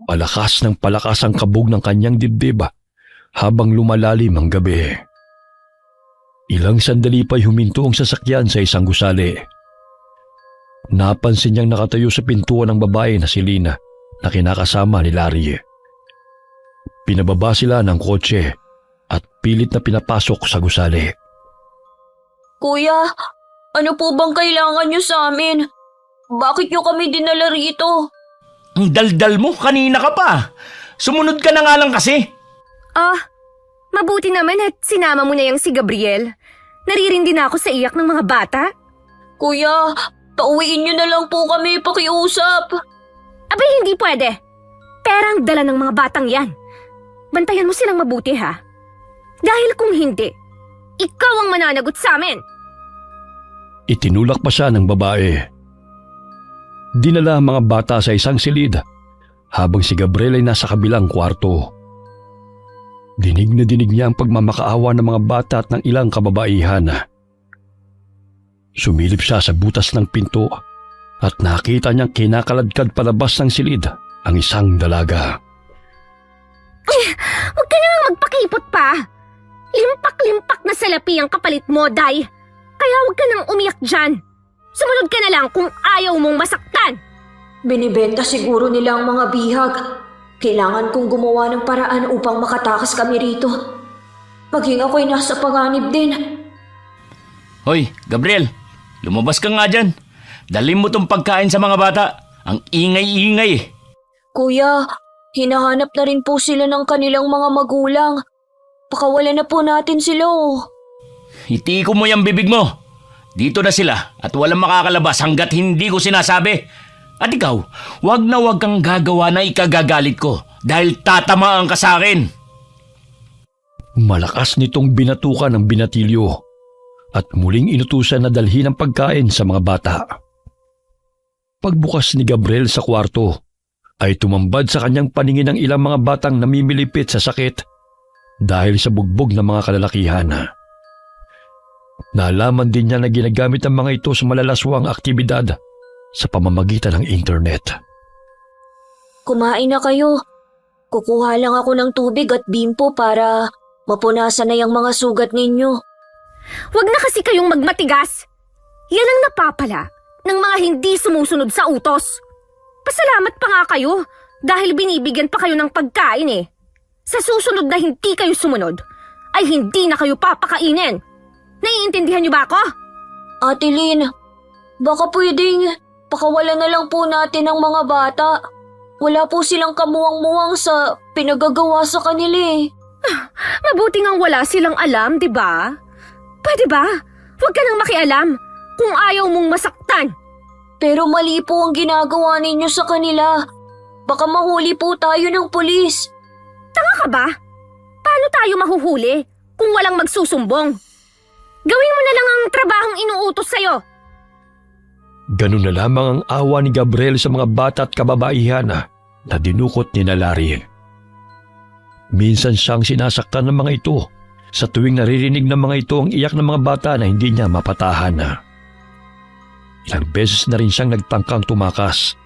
Palakas ng palakas ang kabog ng kanyang dibdib habang lumalalim ang gabi. Ilang sandali pa'y huminto ang sasakyan sa isang gusali. Napansin niyang nakatayo sa pintuan ng babae na si Lina na kinakasama ni Larry. Pinababa sila ng kotse at pilit na pinapasok sa gusali. Kuya, ano po bang kailangan niyo sa amin? Bakit niyo kami dinala rito? Ang daldal mo, kanina ka pa. Sumunod ka na nga lang kasi. Mabuti naman at sinama mo na yung si Gabriel. Naririndi na ako sa iyak ng mga bata. Kuya, pauwiin niyo na lang po kami pakiusap. Abay, hindi pwede. Perang dala ng mga batang yan. Bantayan mo silang mabuti, ha? Dahil kung hindi, ikaw ang mananagot sa amin. Itinulak pa siya ng babae. Dinala ang mga bata sa isang silid habang si Gabriel ay nasa kabilang kwarto. Dinig na dinig niya ang pagmamakaawa ng mga bata at ng ilang kababaihan. Sumilip siya sa butas ng pinto at nakita niyang kinakaladkad palabas ng silid ang isang dalaga. Huwag ka nang magpakipot pa. Limpak-limpak na salapi ang kapalit mo, Day. Kaya huwag ka nang umiyak dyan. Sumunod ka na lang kung ayaw mong masaktan. Binibenta siguro nila ang mga bihag. Kailangan kong gumawa ng paraan upang makatakas kami rito. Maging ako'y nasa panganib din. Hoy, Gabriel, lumabas ka nga dyan. Dalhin mo tong pagkain sa mga bata. Ang ingay-ingay. Kuya, hinahanap na rin po sila ng kanilang mga magulang. Pakawalan na po natin sila Itiko mo yung bibig mo. Dito na sila at walang makakalabas hanggat hindi ko sinasabi. At ikaw, wag na wag kang gagawa na ikagagalit ko dahil tatamaan ka sa akin. Malakas nitong binatukan ang binatilyo at muling inutusan na dalhin ang pagkain sa mga bata. Pagbukas ni Gabriel sa kwarto, ay tumambad sa kanyang paningin ang ilang mga batang namimilipit sa sakit dahil sa bugbog ng mga kalalakihan. Nalaman din niya na ginagamit ang mga ito sa malalaswang aktibidad sa pamamagitan ng internet. Kumain na kayo. Kukuha lang ako ng tubig at bimpo para mapunasan na yung mga sugat ninyo. Huwag na kasi kayong magmatigas. Yan ang napapala ng mga hindi sumusunod sa utos. Pasalamat pa nga kayo dahil binibigyan pa kayo ng pagkain eh. Sa susunod na hindi kayo sumunod, ay hindi na kayo papakainin. Naiintindihan niyo ba ako? Ate Lynn, baka pwedeng pakawalan na lang po natin ang mga bata. Wala po silang kamuwang-muwang sa pinagagawa sa kanila eh. Mabuti ngang wala silang alam, di ba? Pwede ba? Huwag ka nang makialam kung ayaw mong masaktan. Pero mali po ang ginagawa ninyo sa kanila. Baka mahuli po tayo ng pulis. Tanga ka ba? Paano tayo mahuhuli kung walang magsusumbong? Gawin mo na lang ang trabahong inuutos sa'yo. Ganun na lamang ang awa ni Gabriel sa mga bata at kababaihan na dinukot ni Larry. Minsan siyang sinasaktan ng mga ito sa tuwing naririnig ng mga ito ang iyak ng mga bata na hindi niya mapatahan. Ilang beses na rin siyang nagtangkang tumakas,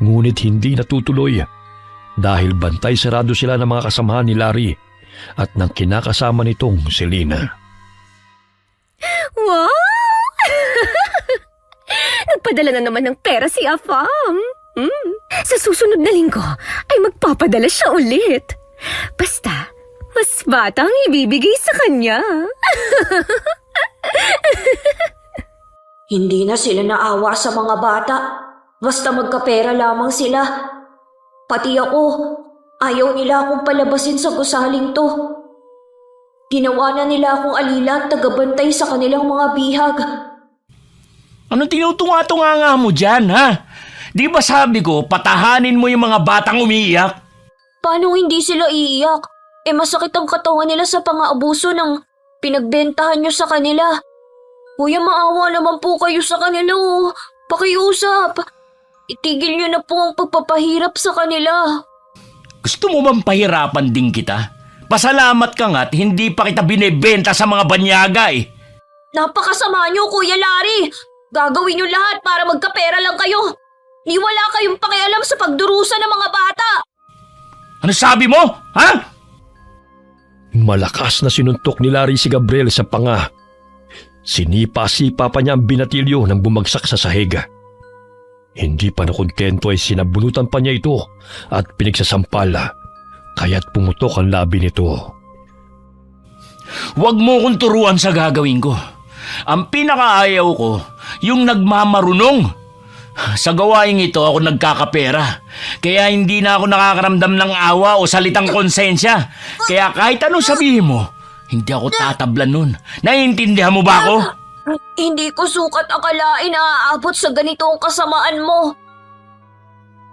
ngunit hindi natutuloy dahil bantay sarado sila ng mga kasamahan ni Larry at ng kinakasama nitong si Lina. Wow! Nagpadala na naman ng pera si Afam. Sa susunod na linggo ay magpapadala siya ulit. Basta, mas bata ang ibibigay sa kanya. Hindi na sila naawa sa mga bata. Basta magkapera lamang sila. Pati ako, ayaw nila akong palabasin sa gusaling to. Ginawa na nila akong alila at tagabantay sa kanilang mga bihag. Ano tinutunga-tunga nga mo dyan, ha? Di ba sabi ko, patahanin mo yung mga batang umiiyak? Paano hindi sila iiyak? Masakit ang katawan nila sa pang-aabuso ng pinagbentahan nyo sa kanila. Kuya, maawa naman po kayo sa kanila. Pakiusap. Itigil nyo na po ang pagpapahirap sa kanila. Gusto mo bang pahirapan din kita? Pasalamat ka nga't hindi pa kita binebenta sa mga banyaga eh. Napakasama niyo, Kuya Larry. Gagawin niyo lahat para magkapera lang kayo. Ni wala kayong pakialam sa pagdurusa ng mga bata. Ano sabi mo? Ha? Malakas na sinuntok ni Larry si Gabriel sa panga. Sinipa-sipa pa niya ang binatilyo nang bumagsak sa sahig. Hindi pa nakontento ay sinabunutan pa niya ito at pinagsasampal, kaya't pumutok ang labi nito. Huwag mo kong turuan sa gagawin ko. Ang pinakaayaw ko, yung nagmamarunong. Sa gawaing ito ako nagkakapera. Kaya hindi na ako nakakaramdam ng awa o salitang konsensya. Kaya kahit anong sabihin mo, hindi ako tatablan nun. Naiintindihan mo ba ako? Hindi ko sukat akalain na aabot sa ganitong kasamaan mo.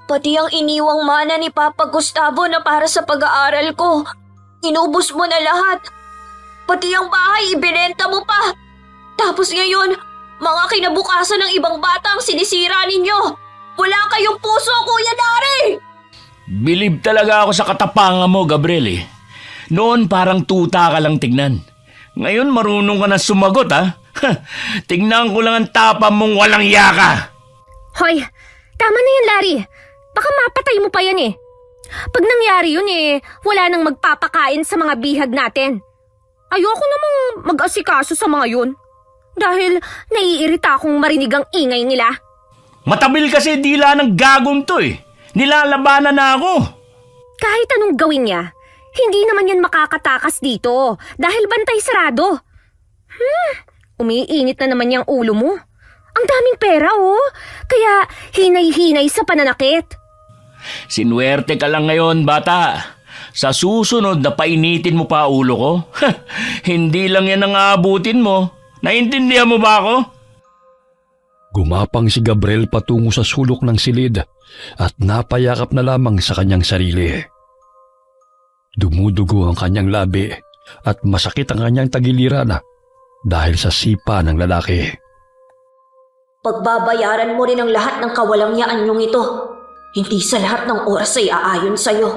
Pati ang iniwang mana ni Papa Gustavo na para sa pag-aaral ko, inubos mo na lahat. Pati ang bahay ibinenta mo pa. Tapos ngayon, mga kinabukasan ng ibang bata ang sinisira ninyo. Wala kayong puso, Kuya Larry! Bilib talaga ako sa katapangan mo, Gabriel eh. Noon parang tuta ka lang tignan. Ngayon marunong ka na sumagot ha. Tignan ko lang ang tapang mong walang yaka. Hoy, tama na yan, Larry. Baka mapatay mo pa yan eh. Pag nangyari yun eh, wala nang magpapakain sa mga bihag natin. Ayoko namang mag-asikaso sa mga yun. Dahil naiirita akong marinig ang ingay nila. Matabil kasi dila ng gagong to eh. Nilalabanan na ako. Kahit anong gawin niya, hindi naman yan makakatakas dito dahil bantay sarado. Umiinit na naman yung ulo mo. Ang daming pera oh, kaya hinay-hinay sa pananakit. Sinuwerte ka lang ngayon, bata. Sa susunod na painitin mo pa ulo ko, hindi lang yan ang aabutin mo. Naintindihan mo ba ako? Gumapang si Gabriel patungo sa sulok ng silid at napayakap na lamang sa kanyang sarili. Dumudugo ang kanyang labi at masakit ang kanyang tagiliran dahil sa sipa ng lalaki. Pagbabayaran mo rin ang lahat ng kawalangyaan yung ito. Hindi sa lahat ng oras ay aayon sa'yo.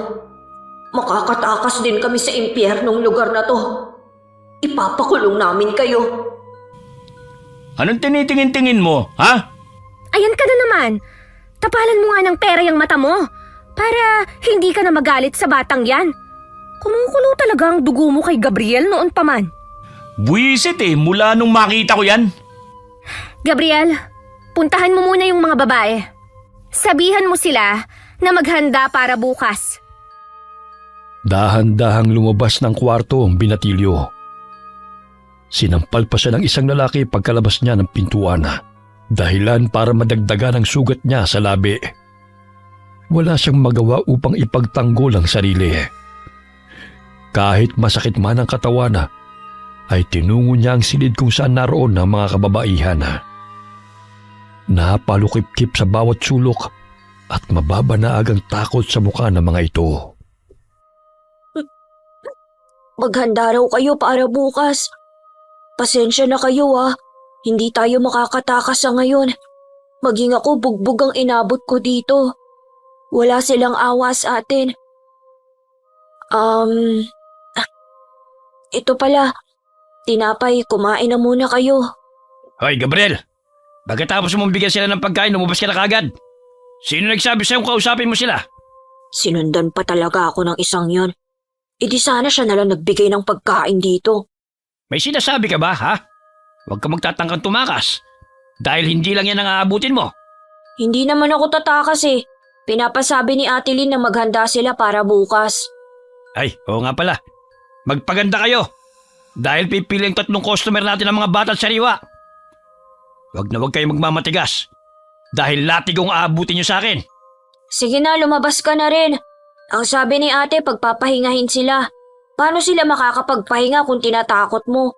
Makakatakas din kami sa impyernong lugar na to. Ipapakulong namin kayo. Anong tinitingin-tingin mo, ha? Ayan ka na naman. Tapalan mo nga ng pera yung mata mo para hindi ka na magalit sa batang yan. Kumukulo talaga ang dugo mo kay Gabriel noon pa man. Buwisit eh, mula nung makita ko yan. Gabriel, puntahan mo muna yung mga babae. Sabihan mo sila na maghanda para bukas. Dahan-dahang lumabas ng kwarto ang binatilyo. Sinampal pa siya ng isang lalaki pagkalabas niya ng pintuan, dahilan para madagdagan ang sugat niya sa labi. Wala siyang magawa upang ipagtanggol ang sarili. Kahit masakit man ang katawan, ay tinungo niya ang silid kung saan naroon ang mga kababaihan. Napalukip-kip sa bawat sulok at mababanaag ang takot sa mukha ng mga ito. Maghanda raw kayo para bukas. Pasensya na kayo hindi tayo makakatakas sa ngayon. Maging ako bugbog ang inabot ko dito. Wala silang awa sa atin. Ito pala, tinapay, kumain na muna kayo. Hoy, Gabriel! Pagkatapos mong bigyan sila ng pagkain, lumabas ka na kagad. Sino nagsabi sa'yo kausapin mo sila? Sinundan pa talaga ako ng isang yon. E di sana siya nalang nagbigay ng pagkain dito. May sinasabi ka ba, ha? Huwag ka magtatangkang tumakas. Dahil hindi lang yan ang aabutin mo. Hindi naman ako tatakas eh. Pinapasabi ni Ate Lynn na maghanda sila para bukas. Ay, oo nga pala. Magpaganda kayo. Dahil pipili ang 3 customer natin ng mga bata at sariwa. Huwag na huwag kayo magmamatigas. Dahil latigong aabutin nyo sa akin. Sige na, lumabas ka na rin. Ang sabi ni ate, pagpapahingahin sila. Paano sila makakapagpahinga kung tinatakot mo?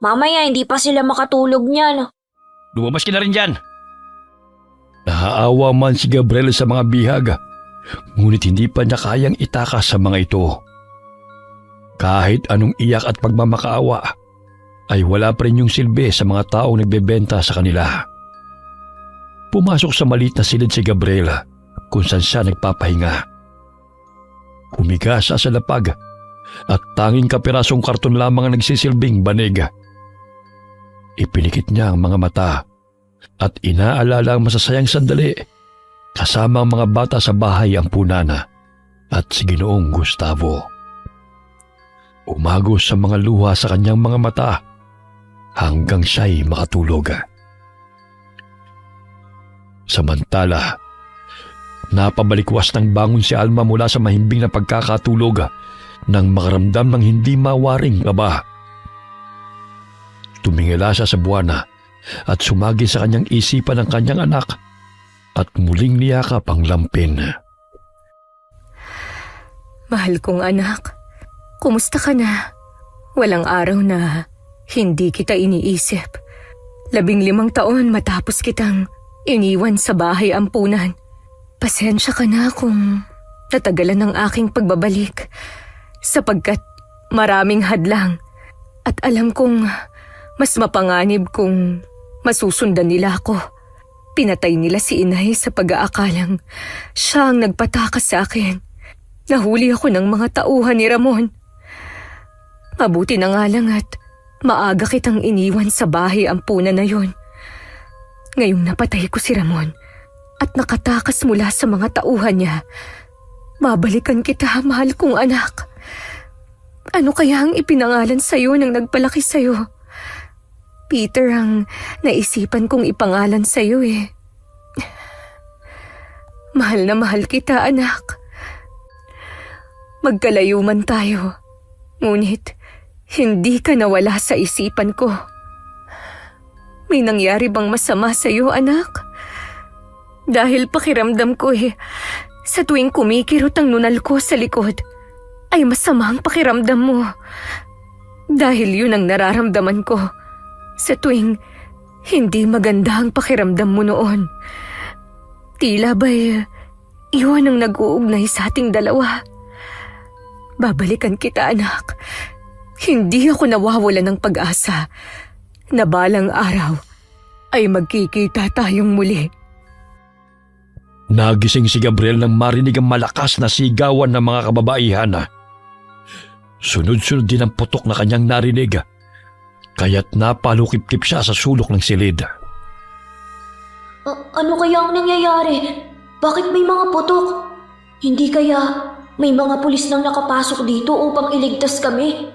Mamaya hindi pa sila makatulog niyan. Lumabas ka na rin dyan. Naaawa man si Gabriel sa mga bihag, ngunit hindi pa niya kayang itakas sa mga ito. Kahit anong iyak at pagmamakaawa, ay wala pa rin yung silbi sa mga taong nagbebenta sa kanila. Pumasok sa maliit na silid si Gabriel kung saan siya nagpapahinga. Humiga siya sa lapag at tanging kapirasong karton lamang ang nagsisilbing banig. Ipinikit niya ang mga mata at inaalala ang masasayang sandali kasama ang mga bata sa bahay ampunan at si Ginoong Gustavo. Umagos sa mga luha sa kanyang mga mata hanggang siya'y makatulog. Samantala, napabalikwas ng bangon si Alma mula sa mahimbing na pagkakatulog nang makaramdam ng hindi mawaring kaba. Tumingala siya sa buwana at sumagi sa kanyang isipan ang kanyang anak at muling niyakap ang lampin. Mahal kong anak, kumusta ka na? Walang araw na hindi kita iniisip. 15 taon matapos kitang iniwan sa bahay ampunan. Pasensya ka na kung natagalan ng aking pagbabalik sapagkat maraming hadlang at alam kong mas mapanganib kung masusundan nila ako. Pinatay nila si inay sa pag-aakalang siya ang nagpatakas sa akin. Nahuli ako ng mga tauhan ni Ramon. Mabuti na nga lang at maaga kitang iniwan sa bahay ampunan na yon. Ngayong napatay ko si Ramon at nakatakas mula sa mga tauhan niya, babalikan kita, mahal kong anak. Ano kaya ang ipinangalan sa'yo nang nagpalaki sa'yo? Peter ang naisipan kong ipangalan sa'yo eh. Mahal na mahal kita, anak. Magkalayo man tayo, ngunit hindi ka nawala sa isipan ko. May nangyari bang masama sa'yo, anak? Dahil pakiramdam ko sa tuwing kumikirot ang nunal ko sa likod, ay masama ang pakiramdam mo. Dahil yun ang nararamdaman ko sa tuwing hindi maganda ang pakiramdam mo noon. Tila ba'y iyon ang nag-uugnay sa ating dalawa. Babalikan kita, anak. Hindi ako nawawala ng pag-asa na balang araw ay magkikita tayong muli. Nagising si Gabriel nang marinig ang malakas na sigawan ng mga kababaihan. Sunod-sunod din ang putok na kanyang narinig, kaya't napalukip-kip siya sa sulok ng silid. Ano kaya ang nangyayari? Bakit may mga putok? Hindi kaya may mga pulis nang nakapasok dito upang iligtas kami?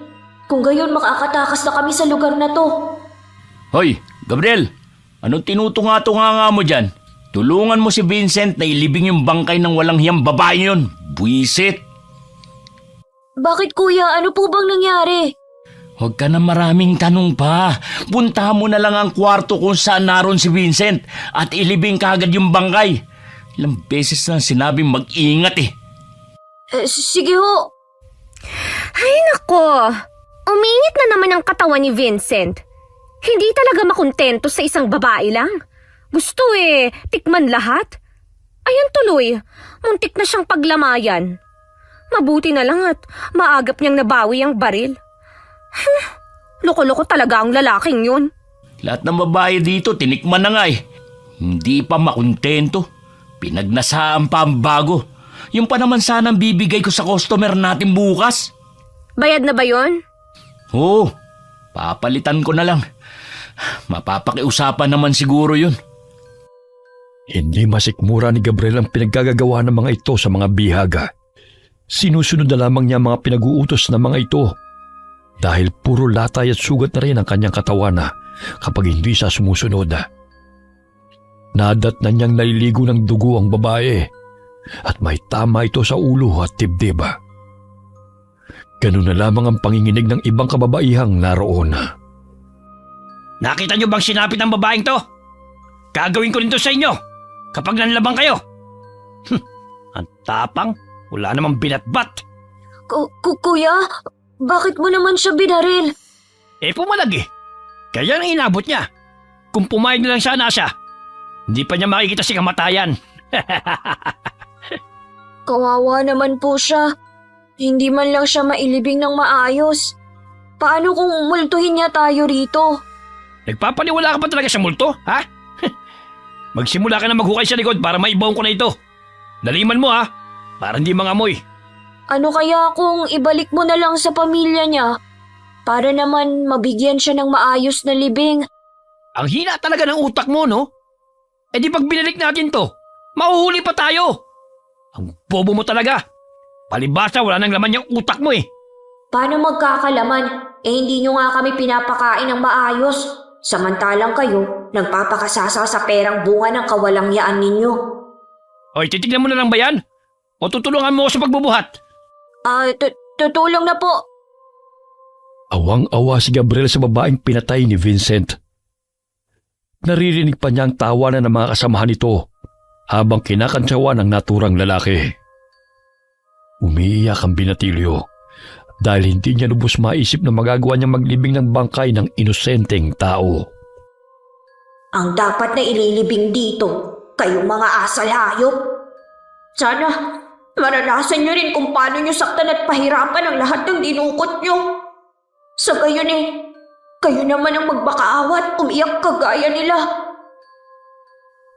Kung gayon makakatakas na kami sa lugar na to. Hoy, Gabriel! Anong tinutunga-tunga mo dyan? Tulungan mo si Vincent na ilibing yung bangkay ng walang hiyang babae yun. Buwisit! Bakit kuya? Ano po bang nangyari? Huwag ka na maraming tanong pa. Punta mo na lang ang kwarto kung saan naroon si Vincent at ilibing kaagad yung bangkay. Ilang beses na sinabing mag-ingat eh. Sige ho. Ay nako, uminit na naman ang katawan ni Vincent. Hindi talaga makontento sa isang babae lang. Gusto tikman lahat. Ayan tuloy, muntik na siyang paglamayan. Mabuti na lang at maagap niyang nabawi ang baril. Loko-loko talaga ang lalaking yun. Lahat ng babae dito tinikman na nga eh. Hindi pa makontento. Pinagnasaan pa ang bago. Yung pa naman sanang bibigay ko sa customer natin bukas. Bayad na ba yun? Oo, papalitan ko na lang. Mapapakiusapan naman siguro yun. Hindi masikmura ni Gabriel ang pinaggagawa ng mga ito sa mga bihaga. Sinusunod na lamang niya ang mga pinag-uutos ng mga ito dahil puro latay at sugat na rin ang kanyang katawan kapag hindi siya sumusunod. Nadat na niyang naliligo ng dugo ang babae at may tama ito sa ulo at dibdib. Ganun na lamang ang panginginig ng ibang kababaihang naroon. Nakita niyo bang sinapit ng babaeng to? Gagawin ko rin to sa inyo kapag nanlabang kayo. Ang tapang, wala namang binatbat. Kuya, bakit mo naman siya binaril? Pumalag eh. Kaya nang inabot niya. Kung pumayag na lang sana siya, hindi pa niya makikita si kamatayan. Kawawa naman po siya. Hindi man lang siya mailibing ng maayos. Paano kung multuhin niya tayo rito? Nagpapaniwala ka pa talaga sa multo, ha? Magsimula ka na maghukay sa likod para maibawon ko na ito. Daliman mo ha, para hindi mangamoy. Ano kaya kung ibalik mo na lang sa pamilya niya? Para naman mabigyan siya ng maayos na libing. Ang hina talaga ng utak mo, no? Eh di pag binalik natin to, mahuhuli pa tayo. Ang bobo mo talaga. Palibasa wala nang laman yung utak mo eh. Paano magkakalaman? Eh hindi nyo nga kami pinapakain ng maayos. Samantalang kayo, nagpapakasasa sa perang bunga ng kawalangyaan ninyo. Oy, titignan mo na lang ba yan? O tutulungan mo ako sa pagbubuhat? Tutulong na po. Awang-awa si Gabriel sa babaeng pinatay ni Vincent. Naririnig pa niya ang tawanan ng mga kasamahan nito habang kinakantsawa ng naturang lalaki. Umiiyak ang binatilyo dahil hindi niya lubos maisip na magagawa niya maglibing ng bangkay ng inosenteng tao. Ang dapat na ililibing dito, kayong mga asal hayop. Sana, maranasan nyo rin kung paano nyo saktan at pahirapan ang lahat ng dinukot nyo. Sa gayon kayo naman ang magbakaawa at umiyak kagaya nila.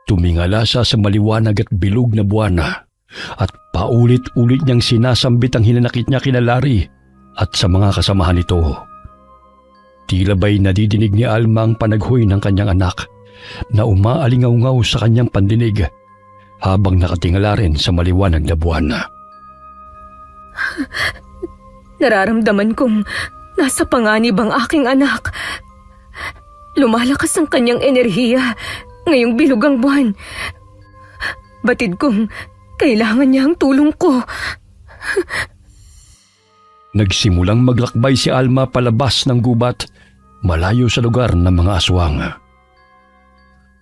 Tumingala siya sa maliwanag at bilog na buwan at paulit-ulit niyang sinasambit ang hinanakit niya kina Larry at sa mga kasamahan nito. Tila ba'y nadidinig ni Alma ang panaghoy ng kanyang anak na umaalingaw-ngaw sa kanyang pandinig habang nakatingala rin sa maliwanag na buwan. Nararamdaman kong nasa panganib ang aking anak. Lumalakas ang kanyang enerhiya ngayong bilog ang buwan. Batid kong kailangan niya ang tulong ko. Nagsimulang maglakbay si Alma palabas ng gubat, malayo sa lugar ng mga aswang.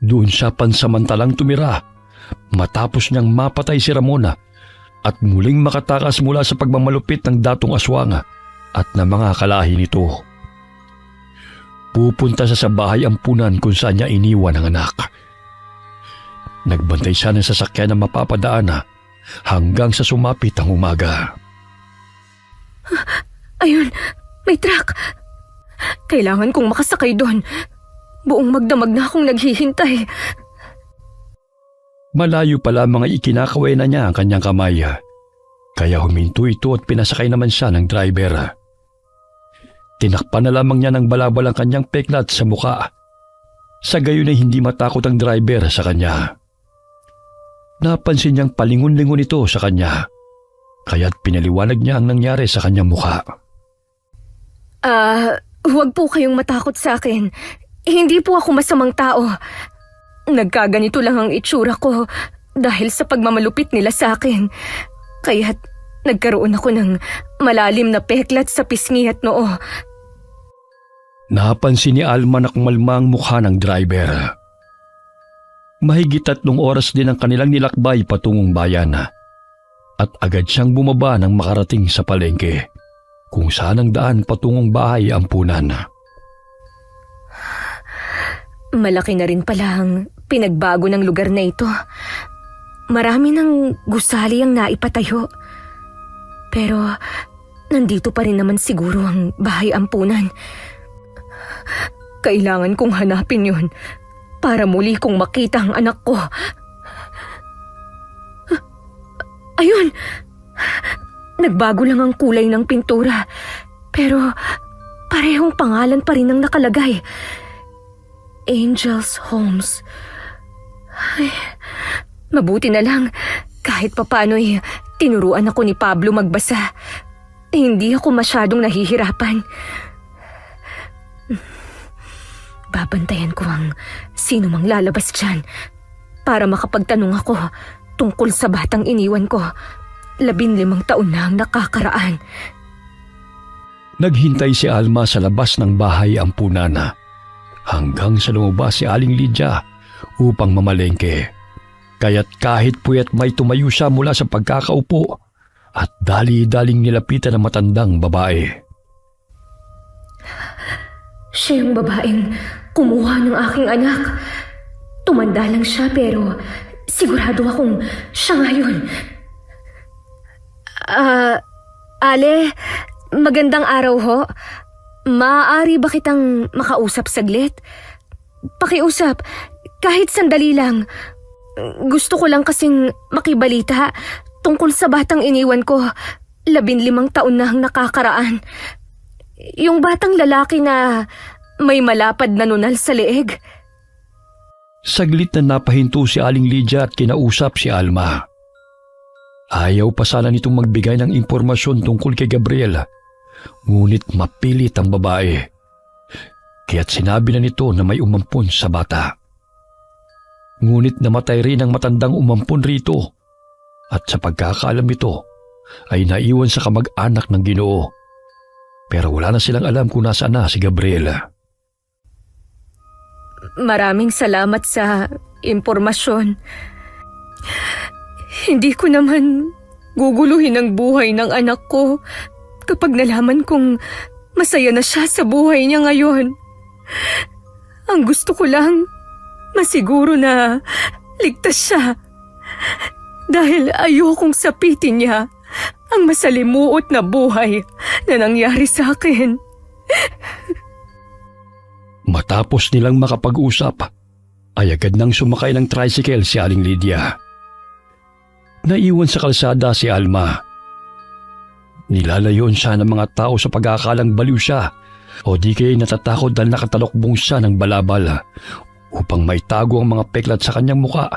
Doon siya pansamantalang tumira matapos niyang mapatay si Ramona at muling makatakas mula sa pagmamalupit ng datong aswang at ng mga kalahi nito. Pupunta siya sa bahay ampunan kung saan niya iniwan ang anak. Nagbantay siya ng sasakyan na mapapadaan hanggang sa sumapit ang umaga. Ayun, may truck. Kailangan kong makasakay doon. Buong magdamag na akong naghihintay. Malayo pa lamang ay ikinakaway na niya ang kanyang kamay. Kaya huminto ito at pinasakay naman siya ng driver. Tinakpan na lamang niya ng balabal ang kanyang peklat sa muka. Sa gayon ay hindi matakot ang driver sa kanya. Napansin niyang palingon-lingon ito sa kanya. Kaya't pinaliwanag niya ang nangyari sa kanyang muka. Huwag po kayong matakot sa akin. Hindi po ako masamang tao. Nagkaganito lang ang itsura ko dahil sa pagmamalupit nila sa akin. Kaya't nagkaroon ako ng malalim na peklat sa pisngi at noo. Napansin ni Alma na kumalma ang mukha ng driver. Mahigit 3 oras din ang kanilang nilakbay patungong bayan at agad siyang bumaba nang makarating sa palengke kung saan ang daan patungong bahay ampunan. Malaki na rin pala ang pinagbago ng lugar na ito. Marami ng gusali ang naipatayo. Pero nandito pa rin naman siguro ang bahay ampunan. Kailangan kong hanapin yun para muli kong makita ang anak ko. Ayun! Nagbago lang ang kulay ng pintura. Pero parehong pangalan pa rin ang nakalagay. Angel's Homes. Ay, mabuti na lang kahit papano'y tinuruan ako ni Pablo magbasa. Hindi ako masyadong nahihirapan. Babantayan ko ang sino mang lalabas dyan para makapagtanong ako tungkol sa batang iniwan ko. 15 taon na ang nakakaraan. Naghintay si Alma sa labas ng bahay ampunan hanggang sa lumabas si Aling Lydia upang mamalengke. Kaya't kahit puyat may tumayo siya mula sa pagkakaupo at dali-daling nilapitan ang matandang babae. Siya yung babaeng kumuha ng aking anak. Tumanda lang siya pero sigurado akong siya nga yun. Ale, magandang araw ho. Maaari ba kitang makausap saglit? Pakiusap, kahit sandali lang. Gusto ko lang kasing makibalita tungkol sa batang iniwan ko. 15 taon na ang nakakaraan. Yung batang lalaki na may malapad na nunal sa leeg. Saglit na napahinto si Aling Lydia at kinausap si Alma. Ayaw pa sana nitong magbigay ng impormasyon tungkol kay Gabriel, ngunit mapilit ang babae. Kaya't sinabi na nito na may umampun sa bata. Ngunit namatay rin ang matandang umampun rito, at sa pagkakaalam nito ay naiwan sa kamag-anak ng Ginoo. Pero wala na silang alam kung nasaan na si Gabriel. Maraming salamat sa impormasyon. Hindi ko naman guguluhin ang buhay ng anak ko kapag nalaman kong masaya na siya sa buhay niya ngayon. Ang gusto ko lang, masiguro na ligtas siya. Dahil ayokong sapitin niya ang masalimuot na buhay na nangyari sa akin. Matapos nilang makapag-usap, ay agad nang sumakay ng tricycle si Aling Lydia. Naiwan sa kalsada si Alma. Nilalayon siya ng mga tao sa pag-aakalang baliw siya o di kaya natatakot dahil nakatalokbong siya ng balabal upang maitago ang mga peklat sa kanyang muka,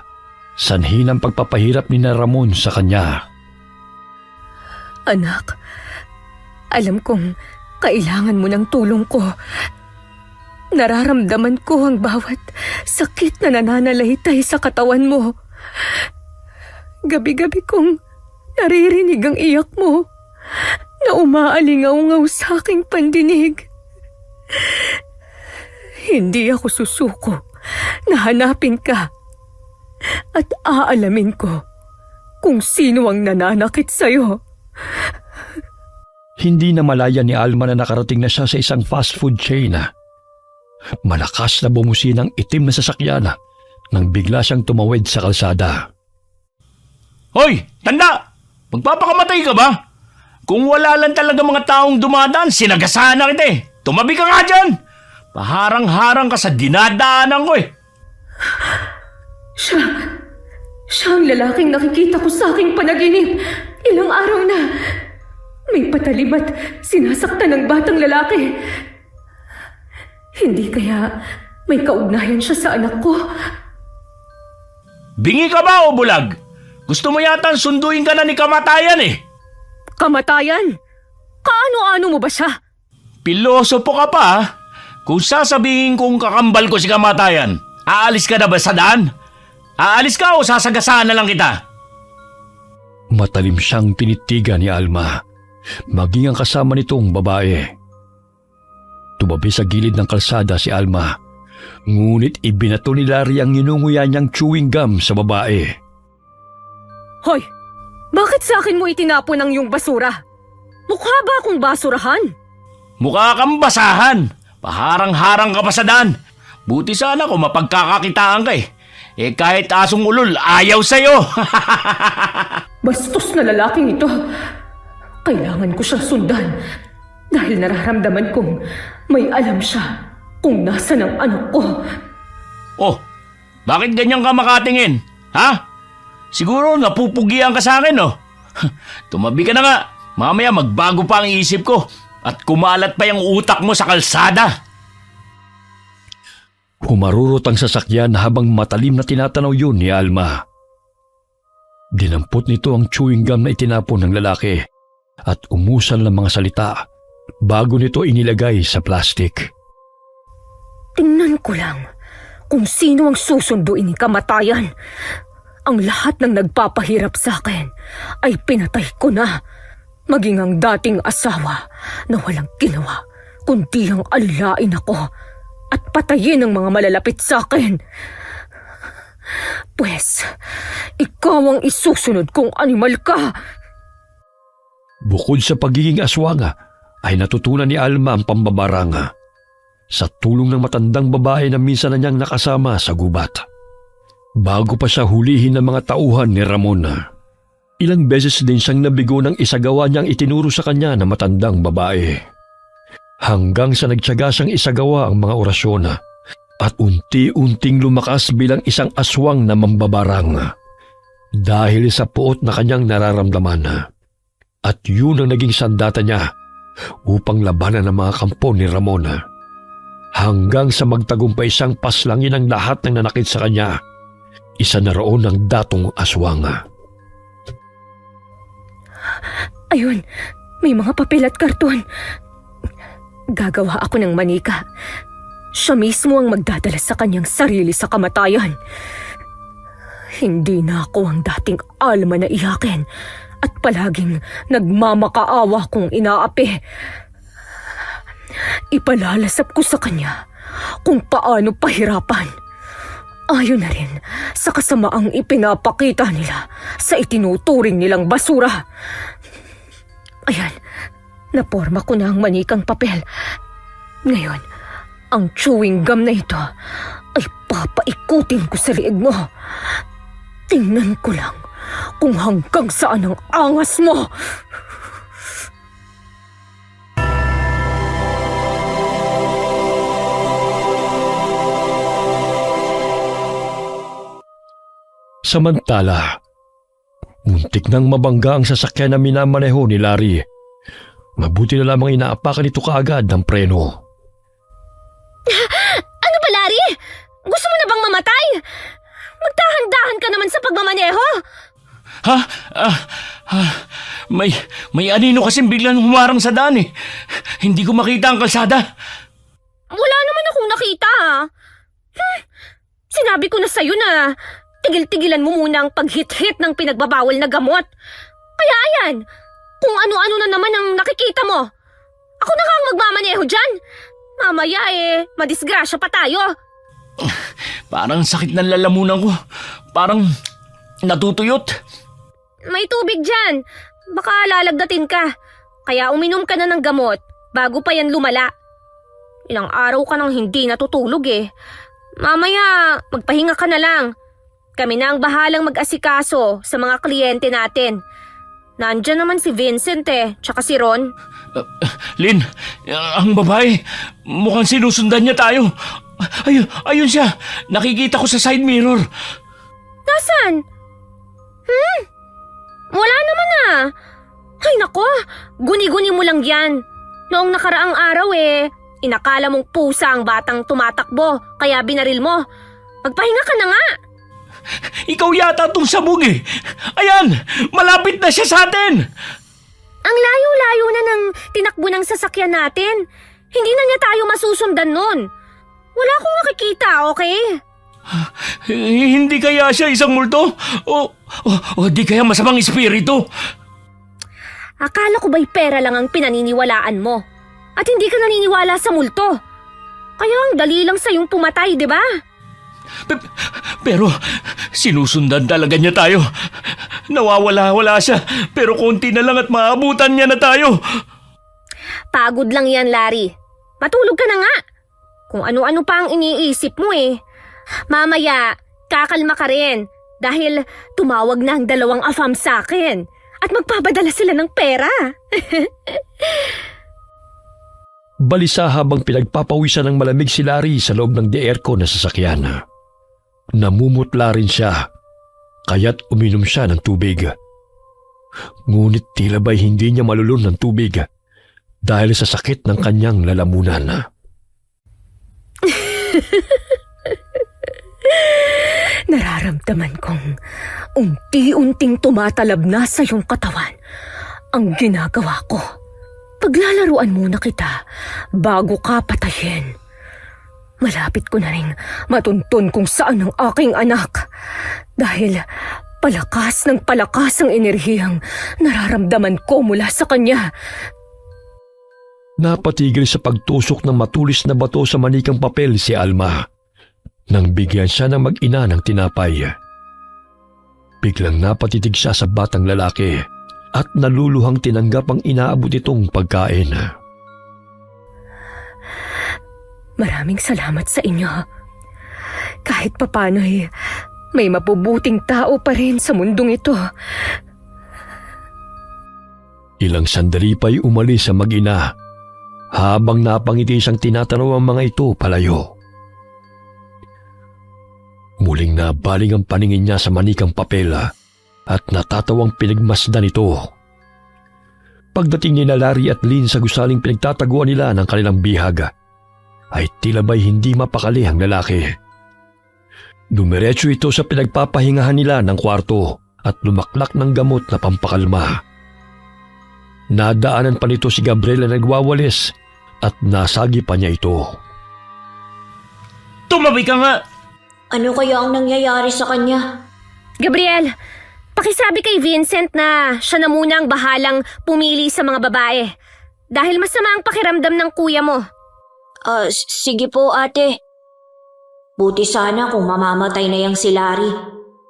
sanhi ng pagpapahirap ni na Ramon sa kanya. Anak, alam kong kailangan mo ng tulong ko. Nararamdaman ko ang bawat sakit na nananalahitay sa katawan mo. Gabi-gabi kong naririnig ang iyak mo na umaalingaw-ngaw sa aking pandinig. Hindi ako susuko na hanapin ka at aalamin ko kung sino ang nananakit sa'yo. Hindi na malaya ni Alma na nakarating na siya sa isang fast food chain. Malakas na bumusin ang itim na sasakyan nang bigla siyang tumawid sa kalsada. Hoy, tanda! Magpapakamatay ka ba? Kung wala lang talaga mga taong dumadaan, sinagasaan na kita eh. Tumabi ka nga dyan! Paharang-harang ka sa dinadaanan ko eh. Siya ang lalaking nakikita ko sa aking panaginip. Ilang araw na. May patalim at sinasaktan ng batang lalaki. Hindi kaya may kaugnayan siya sa anak ko? Bingi ka ba o bulag? Gusto mo yata sunduin ka na ni Kamatayan eh. Kamatayan? Kaano-ano mo ba siya? Pilosopo ka pa ha? Kung sasabihin kong kakambal ko si Kamatayan, aalis ka na ba sa daan? Aalis ka o sasagasaan na lang kita? Matalim siyang tinitigan ni Alma, maging ang kasama nitong babae. Tumabi sa gilid ng kalsada si Alma, ngunit ibinato ni Larry ang ninunguya niyang chewing gum sa babae. Hoy! Bakit sa akin mo itinapon ang iyong basura? Mukha ba akong basurahan? Mukha kang basahan. Paharang-harang ka pa sa daan. Buti sana kung mapagkakakitaan ka eh. Eh kahit asong ulol, ayaw sa'yo. Bastos na lalaking ito. Kailangan ko siya sundan. Dahil nararamdaman kong may alam siya kung nasa ng anak ko. Oh, bakit ganyan ka makatingin? Ha? Siguro napupugian ka sa akin, no? Tumabi ka na nga. Mamaya magbago pa ang isip ko at kumalat pa yung utak mo sa kalsada. Humarurot ang sasakyan habang matalim na tinatanaw yun ni Alma. Dinampot nito ang chewing gum na itinapon ng lalaki at umusal ng mga salita bago nito inilagay sa plastic. Tingnan ko lang kung sino ang susunduin ni Kamatayan. Ang lahat ng nagpapahirap sa akin ay pinatay ko na. Maging ang dating asawa na walang ginawa kundi ang alilain ako at patayin ang mga malalapit sa akin. Pwes, ikaw ang isusunod kung animal ka. Bukod sa pagiging aswang, ay natutunan ni Alma ang pambabarang sa tulong ng matandang babae na minsan na niyang nakasama sa gubat. Bago pa siya hulihin ng mga tauhan ni Ramon, ilang beses din siyang nabigo ng isagawa niyang itinuro sa kanya na matandang babae. Hanggang sa nagtiyaga siyang isagawa ang mga orasyon at unti-unting lumakas bilang isang aswang na mambabarang dahil sa puot na kanyang nararamdaman. At yun ang naging sandata niya upang labanan ang mga kampo ni Ramon. Hanggang sa magtagumpay siyang paslangin ang lahat ng nanakit sa kanya. Isa na roon ang datong aswang. Ayun, may mga papel at karton. Gagawa ako ng manika. Siya mismo ang magdadala sa kanyang sarili sa kamatayan. Hindi na ako ang dating Alma na iyakin at palaging nagmamakaawa kong inaapi. Ipalalasap ko sa kanya kung paano pahirapan. Ayon na rin sa kasamaang ipinapakita nila sa itinuturing nilang basura. Ayan, naporma ko na ang manikang papel. Ngayon, ang chewing gum na ito ay papaikutin ko sa liig mo. Tingnan ko lang kung hanggang saan ang angas mo. Samantala, muntik nang mabangga ang sasakyan na minamaneho ni Larry. Mabuti na lamang inaapakan ito kaagad ng preno. Ano ba, Larry? Gusto mo na bang mamatay? Magdahan-dahan ka naman sa pagmamaneho. Ha? May anino kasing biglang humarang sa daan eh. Hindi ko makita ang kalsada. Wala naman akong nakita, ha? Sinabi ko na sa'yo na tigil-tigilan mo muna ang paghit-hit ng pinagbabawal na gamot. Kaya ayan, kung ano-ano na naman ang nakikita mo. Ako na nga ang magmamaneho dyan. Mamaya madisgrasya pa tayo. Parang sakit ng lalamunan ko. Parang natutuyot. May tubig dyan. Baka lalagdatin ka. Kaya uminom ka na ng gamot bago pa yan lumala. Ilang araw ka nang hindi natutulog eh. Mamaya, magpahinga ka na lang. Kami na ang bahalang mag-asikaso sa mga kliyente natin. Nandyan naman si Vincent tsaka si Ron. Lynn, ang babae, mukhang sinusundan niya tayo. Ayun siya. Nakikita ko sa side mirror. Nasaan? Wala naman Ay nako, guni-guni mo lang yan. Noong nakaraang araw inakala mong pusa ang batang tumatakbo, kaya binaril mo. Magpahinga ka na nga. Ikaw yata itong sabog eh. Ayan, malapit na siya sa atin. Ang layo-layo na ng tinakbo ng sasakyan natin. Hindi na niya tayo masusundan nun. Wala akong nakikita, okay? Hindi kaya siya isang multo? O di kaya masamang espiritu? Akala ko ba'y pera lang ang pinaniniwalaan mo? At hindi ka naniniwala sa multo. Kaya ang dali lang sa'yong pumatay, di ba? Pero sinusundan talaga niya tayo. Nawawala-wala siya, pero konti na lang at maabutan niya na tayo. Pagod lang yan, Larry. Matulog ka na nga. Kung ano-ano pa ang iniisip mo Mamaya, kakalma ka rin dahil tumawag na ang dalawang afam sa akin at magpapadala sila ng pera. Balisa habang pinagpapawisan ng malamig si Larry sa loob ng de-aircon na sasakyan. Namumutla rin siya, kaya't uminom siya ng tubig. Ngunit tila ba'y hindi niya malulun ng tubig dahil sa sakit ng kanyang lalamunan. Nararamdaman kong unti-unting tumatalab na sa iyong katawan ang ginagawa ko. Paglalaruan muna kita bago ka patayin. Malapit ko na rin matuntun kung saan ang aking anak dahil palakas ng palakas ang enerhiyang nararamdaman ko mula sa kanya. Napatigil sa pagtusok ng matulis na bato sa manikang papel si Alma nang bigyan siya ng mag-ina ng tinapay. Biglang napatitig siya sa batang lalaki at naluluhang tinanggap ang inaabot itong pagkain. Maraming salamat sa inyo. Kahit papano may mabubuting tao pa rin sa mundong ito. Ilang sandali pa'y umalis sa mag-ina habang napangiti siyang tinatanaw ang mga ito palayo. Muling nabaling ang paningin niya sa manikang papel at natatawang pinagmasdan ito. Pagdating ni Larry at Lynn sa gusaling pinagtataguan nila ng kanilang bihag, ay tila ba'y hindi mapakali ang lalaki. Dumiretso ito sa pinagpapahingahan nila ng kwarto at lumaklak ng gamot na pampakalma. Nadaanan pa nito si Gabriel na nagwawalis at nasagi pa niya ito. Tumabi ka nga! Ano kaya ang nangyayari sa kanya? Gabriel, pakisabi kay Vincent na siya na muna ang bahalang pumili sa mga babae. Dahil masama ang pakiramdam ng kuya mo. Sige po ate. Buti sana kung mamamatay na yang si Larry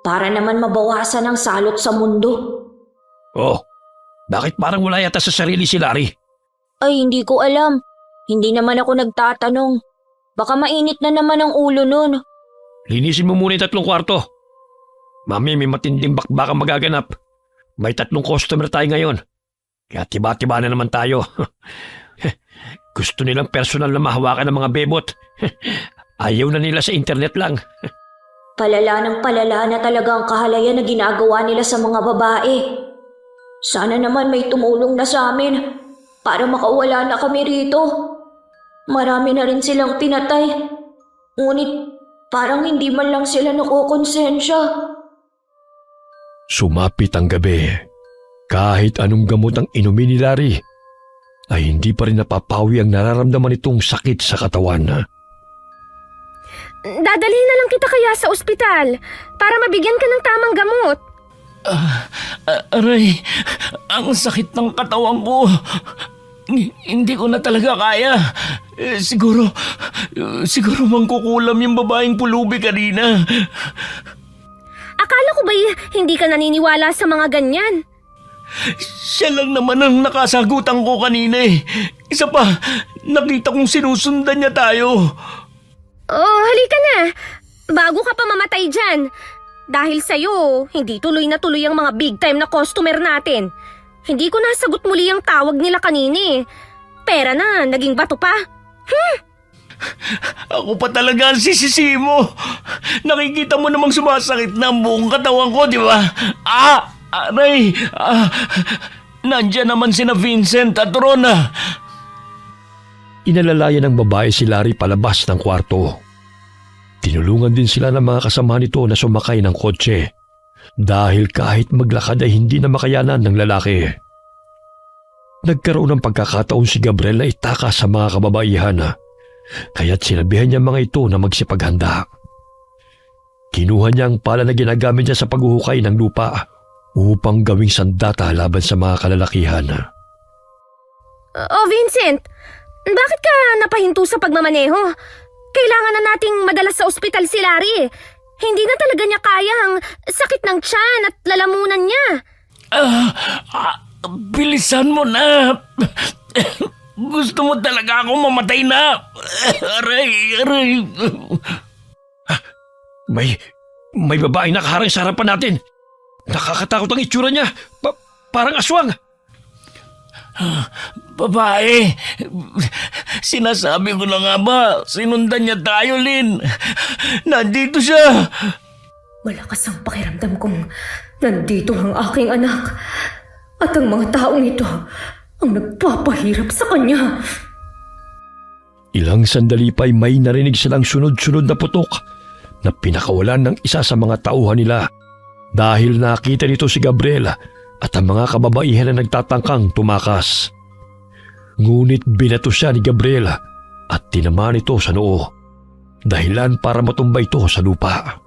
para naman mabawasan ang salot sa mundo. Oh, bakit parang wala yata sa sarili si Larry? Ay, hindi ko alam. Hindi naman ako nagtatanong. Baka mainit na naman ang ulo nun. Linisin mo muna yung 3 kwarto. Mami, may matinding bakbakang magaganap. May 3 customer tayo ngayon. Kaya tiba-tiba na naman tayo. Gusto nilang personal na mahawakan ng mga bebot. Ayaw na nila sa internet lang. Palala ng palala na talaga ang kahalayan na ginagawa nila sa mga babae. Sana naman may tumulong na sa amin para makawala na kami rito. Marami na rin silang pinatay. Ngunit parang hindi man lang sila nakukonsensya. Sumapit ang gabi. Kahit anong gamot ang inumin ni Larry, ay hindi pa rin napapawi ang nararamdaman nitong sakit sa katawan. Dadalhin na lang kita kaya sa ospital para mabigyan ka ng tamang gamot. Aray, ang sakit ng katawan ko. Hindi ko na talaga kaya. Siguro mangkukulam yung babaeng pulubi kanina. Akala ko ba hindi ka naniniwala sa mga ganyan? Siya lang naman ang nakasagutan ko kanina eh. Isa pa, nakita kong sinusundan niya tayo. Oh, halika na. Bago ka pa mamatay dyan. Dahil sa'yo, hindi tuloy na tuloy ang mga big time na customer natin. Hindi ko nasagot muli ang tawag nila kanina eh. Pera na, naging bato pa. Ako pa talaga ang sisisi mo. Nakikita mo namang sumasakit na ang buong katawan ko, di ba? Aray! Nandiyan naman sina Vincent at Rona. Inalalayan ng babae si Larry palabas ng kwarto. Tinulungan din sila ng mga kasama nito na sumakay ng kotse dahil kahit maglakad ay hindi na makayanan ng lalaki. Nagkaroon ng pagkakataon si Gabriel na itakas sa mga kababaihan kaya't sinabihan niya mga ito na magsipaghanda. Kinuha niya ang pala na ginagamit niya sa paghuhukay ng lupa upang gawing sandata laban sa mga kalalakihan. Oh, Vincent, bakit ka napahinto sa pagmamaneho? Kailangan na nating madala sa ospital si Larry. Hindi na talaga niya kaya ang sakit ng tiyan at lalamunan niya. Bilisan mo na. Gusto mo talaga akong mamatay na. Aray. May babaeng nakaharang sa harapan natin. Nakakatakot ang itsura niya. Parang aswang. Babae, sinasabi ko na nga ba, sinundan niya tayo, Lynn. Nandito siya. Malakas ang pakiramdam kong nandito ang aking anak at ang mga taong ito ang nagpapahirap sa kanya. Ilang sandali pa'y may narinig silang sunod-sunod na putok na pinakawalan ng isa sa mga tauhan nila dahil nakita nito si Gabriel at ang mga kababaihan na nagtatangkang tumakas. Ngunit binato siya ni Gabriel at tinamaan ito sa noo, dahilan para matumba ito sa lupa.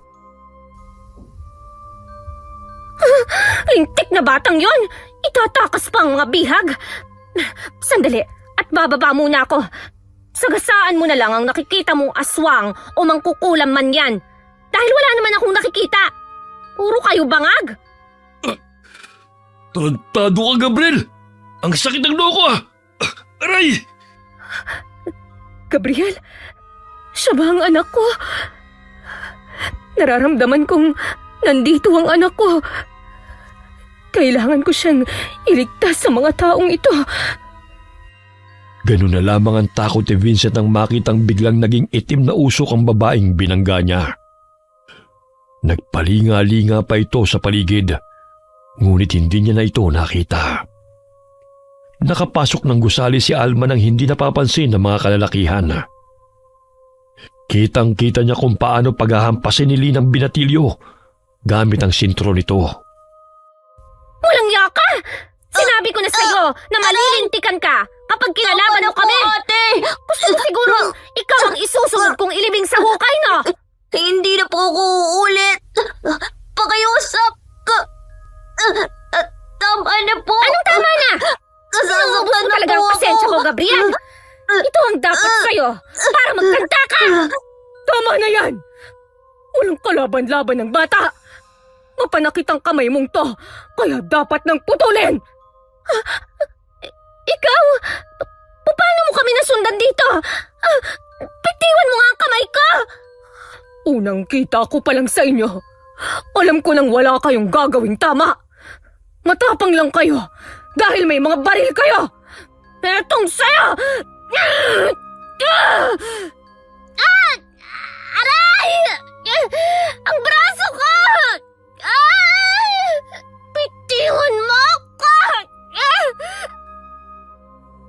Lintik na batang yon! Itatakas pa ang mga bihag! Sandali, at bababa muna ako. Sagasaan mo na lang ang nakikita mong aswang o mangkukulam man yan. Dahil wala naman akong nakikita. Puro kayo bangag. Tarantado ka, Gabriel! Ang sakit ng noo ko Aray! Gabriel, siya ba ang anak ko? Nararamdaman kong nandito ang anak ko. Kailangan ko siyang iligtas sa mga taong ito. Ganun na lamang ang takot ni Vincent nang makitang biglang naging itim na usok ang babaeng binangga niya. Nagpalinga-linga pa ito sa paligid, ngunit hindi niya na ito nakita. Nakapasok ng gusali si Alma nang hindi napapansin ng mga kalalakihan. Kitang-kita niya kung paano paghahampasin ni Lina ang binatilyo gamit ang sintro nito. Walang yaka! Sinabi ko na sa'yo na malilintikan ka kapag kinalaban mo kami! Ate! Gusto mo siguro ikaw ang isusunod kong ilibing sa hukay, no? Hindi na po ako uulit. Pakiusap ka. Tama na po. Anong tama na? Kasasaktan Inuubos mo na talaga po ang pasensya ko, ako. Gabriel. Ito ang dapat sa'yo para magkanta ka! Tama na yan! Walang kalaban-laban ng bata! Mapanakit ang kamay mong to, kaya dapat nang putulin! Ikaw? Paano mo kami nasundan dito? Bitiwan mo nga ang kamay ko! Unang kita ko pa lang sa inyo. Alam ko nang wala kayong gagawing tama. Matapang lang kayo dahil may mga baril kayo. Etong sa'yo! Aray! Ang braso ko! Bitiwan mo ako!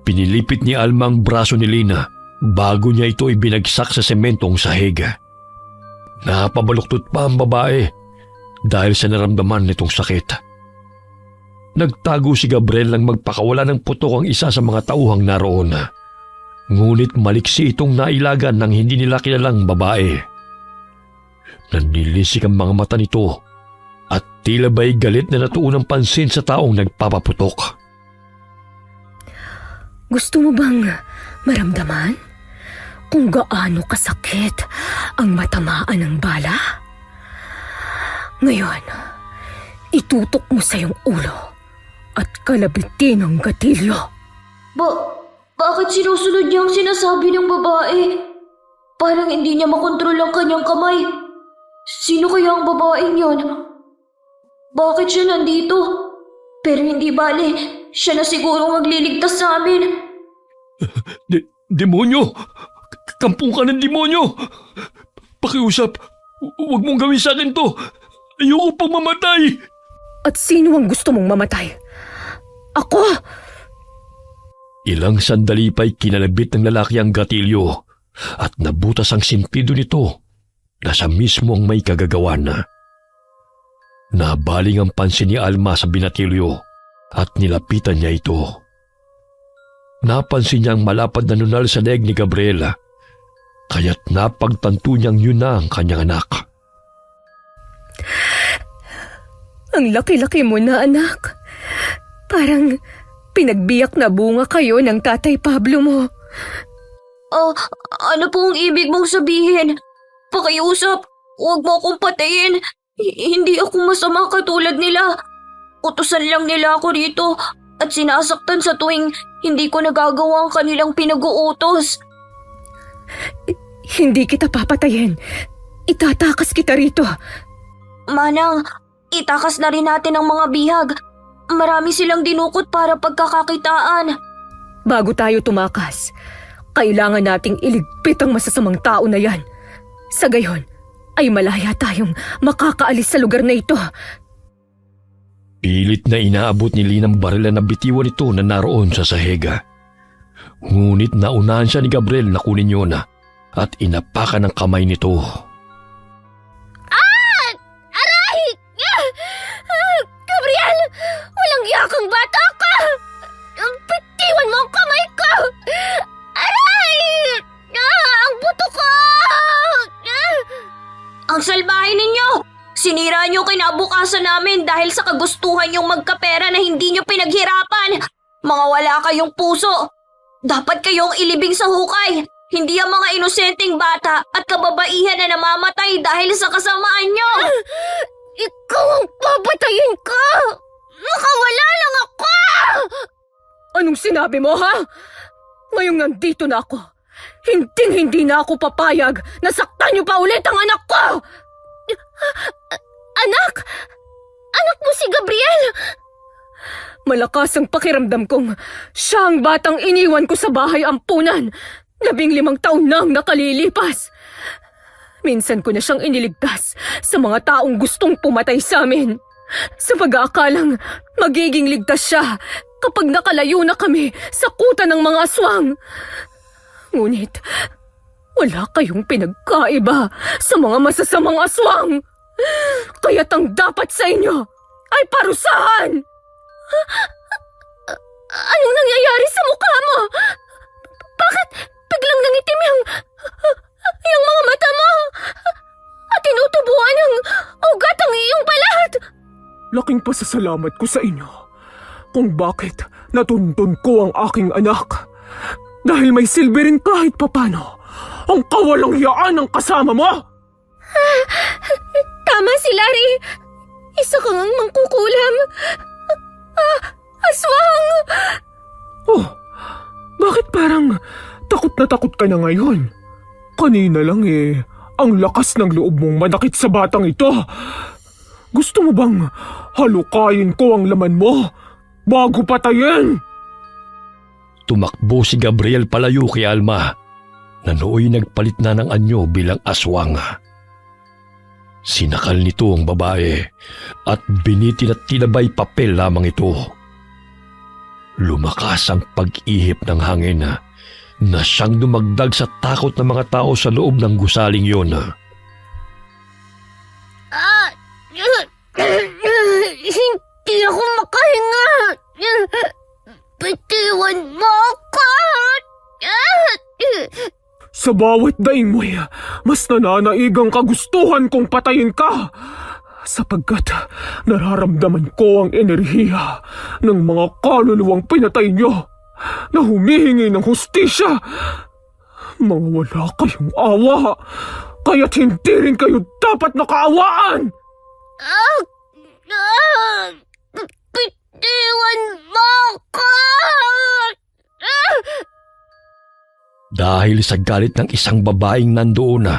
Pinilipit ni Alma ang braso ni Lina bago niya ito ibinagsak sa sementong sahig. Napabaluktot pa ang babae dahil sa naramdaman nitong sakit. Nagtago si Gabriel nang magpakawala ng putok ang isa sa mga tauhang naroon. Ngunit maliksi itong nailagan ng hindi nila kilalang babae. Nanilisik ang mga mata nito at tila ba'y galit na natuon ang pansin sa taong nagpapaputok. Gusto mo bang maramdaman kung gaano kasakit ang matamaan ng bala? Ngayon, itutok mo sa iyong ulo at kalabitin ang gatilyo. Bakit sinusunod niya ang sinasabi ng babae? Parang hindi niya makontrol ang kanyang kamay. Sino kaya ang babaeng yon? Bakit siya nandito? Pero hindi bale, siya na siguro magliligtas sa amin. Demonyo! Kampung ka ng demonyo! Pakiusap, huwag mong gawin sa akin to! Ayoko pang mamatay! At sino ang gusto mong mamatay? Ako! Ilang sandali pa'y kinalabit ng lalaki ang gatilyo at nabutas ang sentido nito na siya mismo ang may kagagawan na. Nabaling ang pansin ni Alma sa binatilyo at nilapitan niya ito. Napansin niya ang malapad na nunal sa leeg ni Gabriela, kaya't napagtanto niyang yun na ang kanyang anak. Ang laki-laki mo na, anak. Parang pinagbiyak na bunga kayo ng Tatay Pablo mo. Ano pong ibig mong sabihin? Pakiusap, huwag mo akong patayin. Hindi ako masama katulad nila. Utusan lang nila ako rito at sinasaktan sa tuwing hindi ko nagagawa ang kanilang pinag-uutos. Hindi kita papatayin. Itatakas kita rito. Manang, itakas na rin natin ang mga bihag. Marami silang dinukot para pagkakakitaan. Bago tayo tumakas, kailangan nating iligpit ang masasamang tao na yan. Sa gayon, ay malaya tayong makakaalis sa lugar na ito. Pilit na inaabot ni Linang barila na bitiwan ito na naroon sa sahega. Ngunit naunahan siya ni Gabriel na kunin yun at inapakan ng kamay nito. Aray! Gabriel! Walang yakang bata ka! Bitiwan mo ang kamay ko! Aray! Ang buto ko! Ang salbahe ninyo! Sinira niyo kinabukasan namin dahil sa kagustuhan niyong magkapera na hindi niyo pinaghirapan. Mga wala kayong puso. Dapat kayong ilibing sa hukay. Hindi ang mga inosenteng bata at kababaihan na namamatay dahil sa kasamaan niyo. Ikaw ang papatayin ko! Makawala lang ako! Anong sinabi mo, ha? Ngayong nandito na ako, hindi na ako papayag na saktan niyo pa ulit ang anak ko! Anak? Anak mo si Gabriel? Malakas ang pakiramdam kong siya ang batang iniwan ko sa bahay ampunan. 15 taon nang nakalilipas. Minsan ko na siyang iniligtas sa mga taong gustong pumatay sa amin. Sa pag-aakalang magiging ligtas siya kapag nakalayo na kami sa kuta ng mga aswang. Ngunit, wala kayong pinagkaiba sa mga masasamang aswang. Kaya't ang dapat sa inyo ay parusahan. Anong nangyayari sa mukha mo? Bakit biglang nangitim yung mga mata mo? At tinutubuan ng ugat ang iyong balat? Laking pasasalamat ko sa inyo kung bakit natuntun ko ang aking anak. Dahil may silbi rin kahit papano ang kawalang hiyaan ng kasama mo. Tama si Larry. Isa kang mangkukulam. Aswang! Oh, bakit parang takot na takot ka na ngayon? Kanina lang ang lakas ng loob mong manakit sa batang ito. Gusto mo bang halukayin ko ang laman mo bago patayin? Tumakbo si Gabriel palayo kay Alma na nooy nagpalit na ng anyo bilang aswang. Sinakal nito ang babae at binitin at tinabay papel lamang ito. Lumakas ang pag-ihip ng hangin na siyang dumagdag sa takot ng mga tao sa loob ng gusaling yun. Hindi ako makahinga. Bitiwan mo ako. Sa bawat daing mo'y mas nananaigang kagustuhan kong patayin ka sapagkat nararamdaman ko ang enerhiya ng mga kaluluwang pinatay nyo na humihingi ng hustisya. Mga wala kayong awa, kaya't hindi rin kayo dapat nakaawaan. Bitiwan mo ako. Dahil sa galit ng isang babaeng nandoon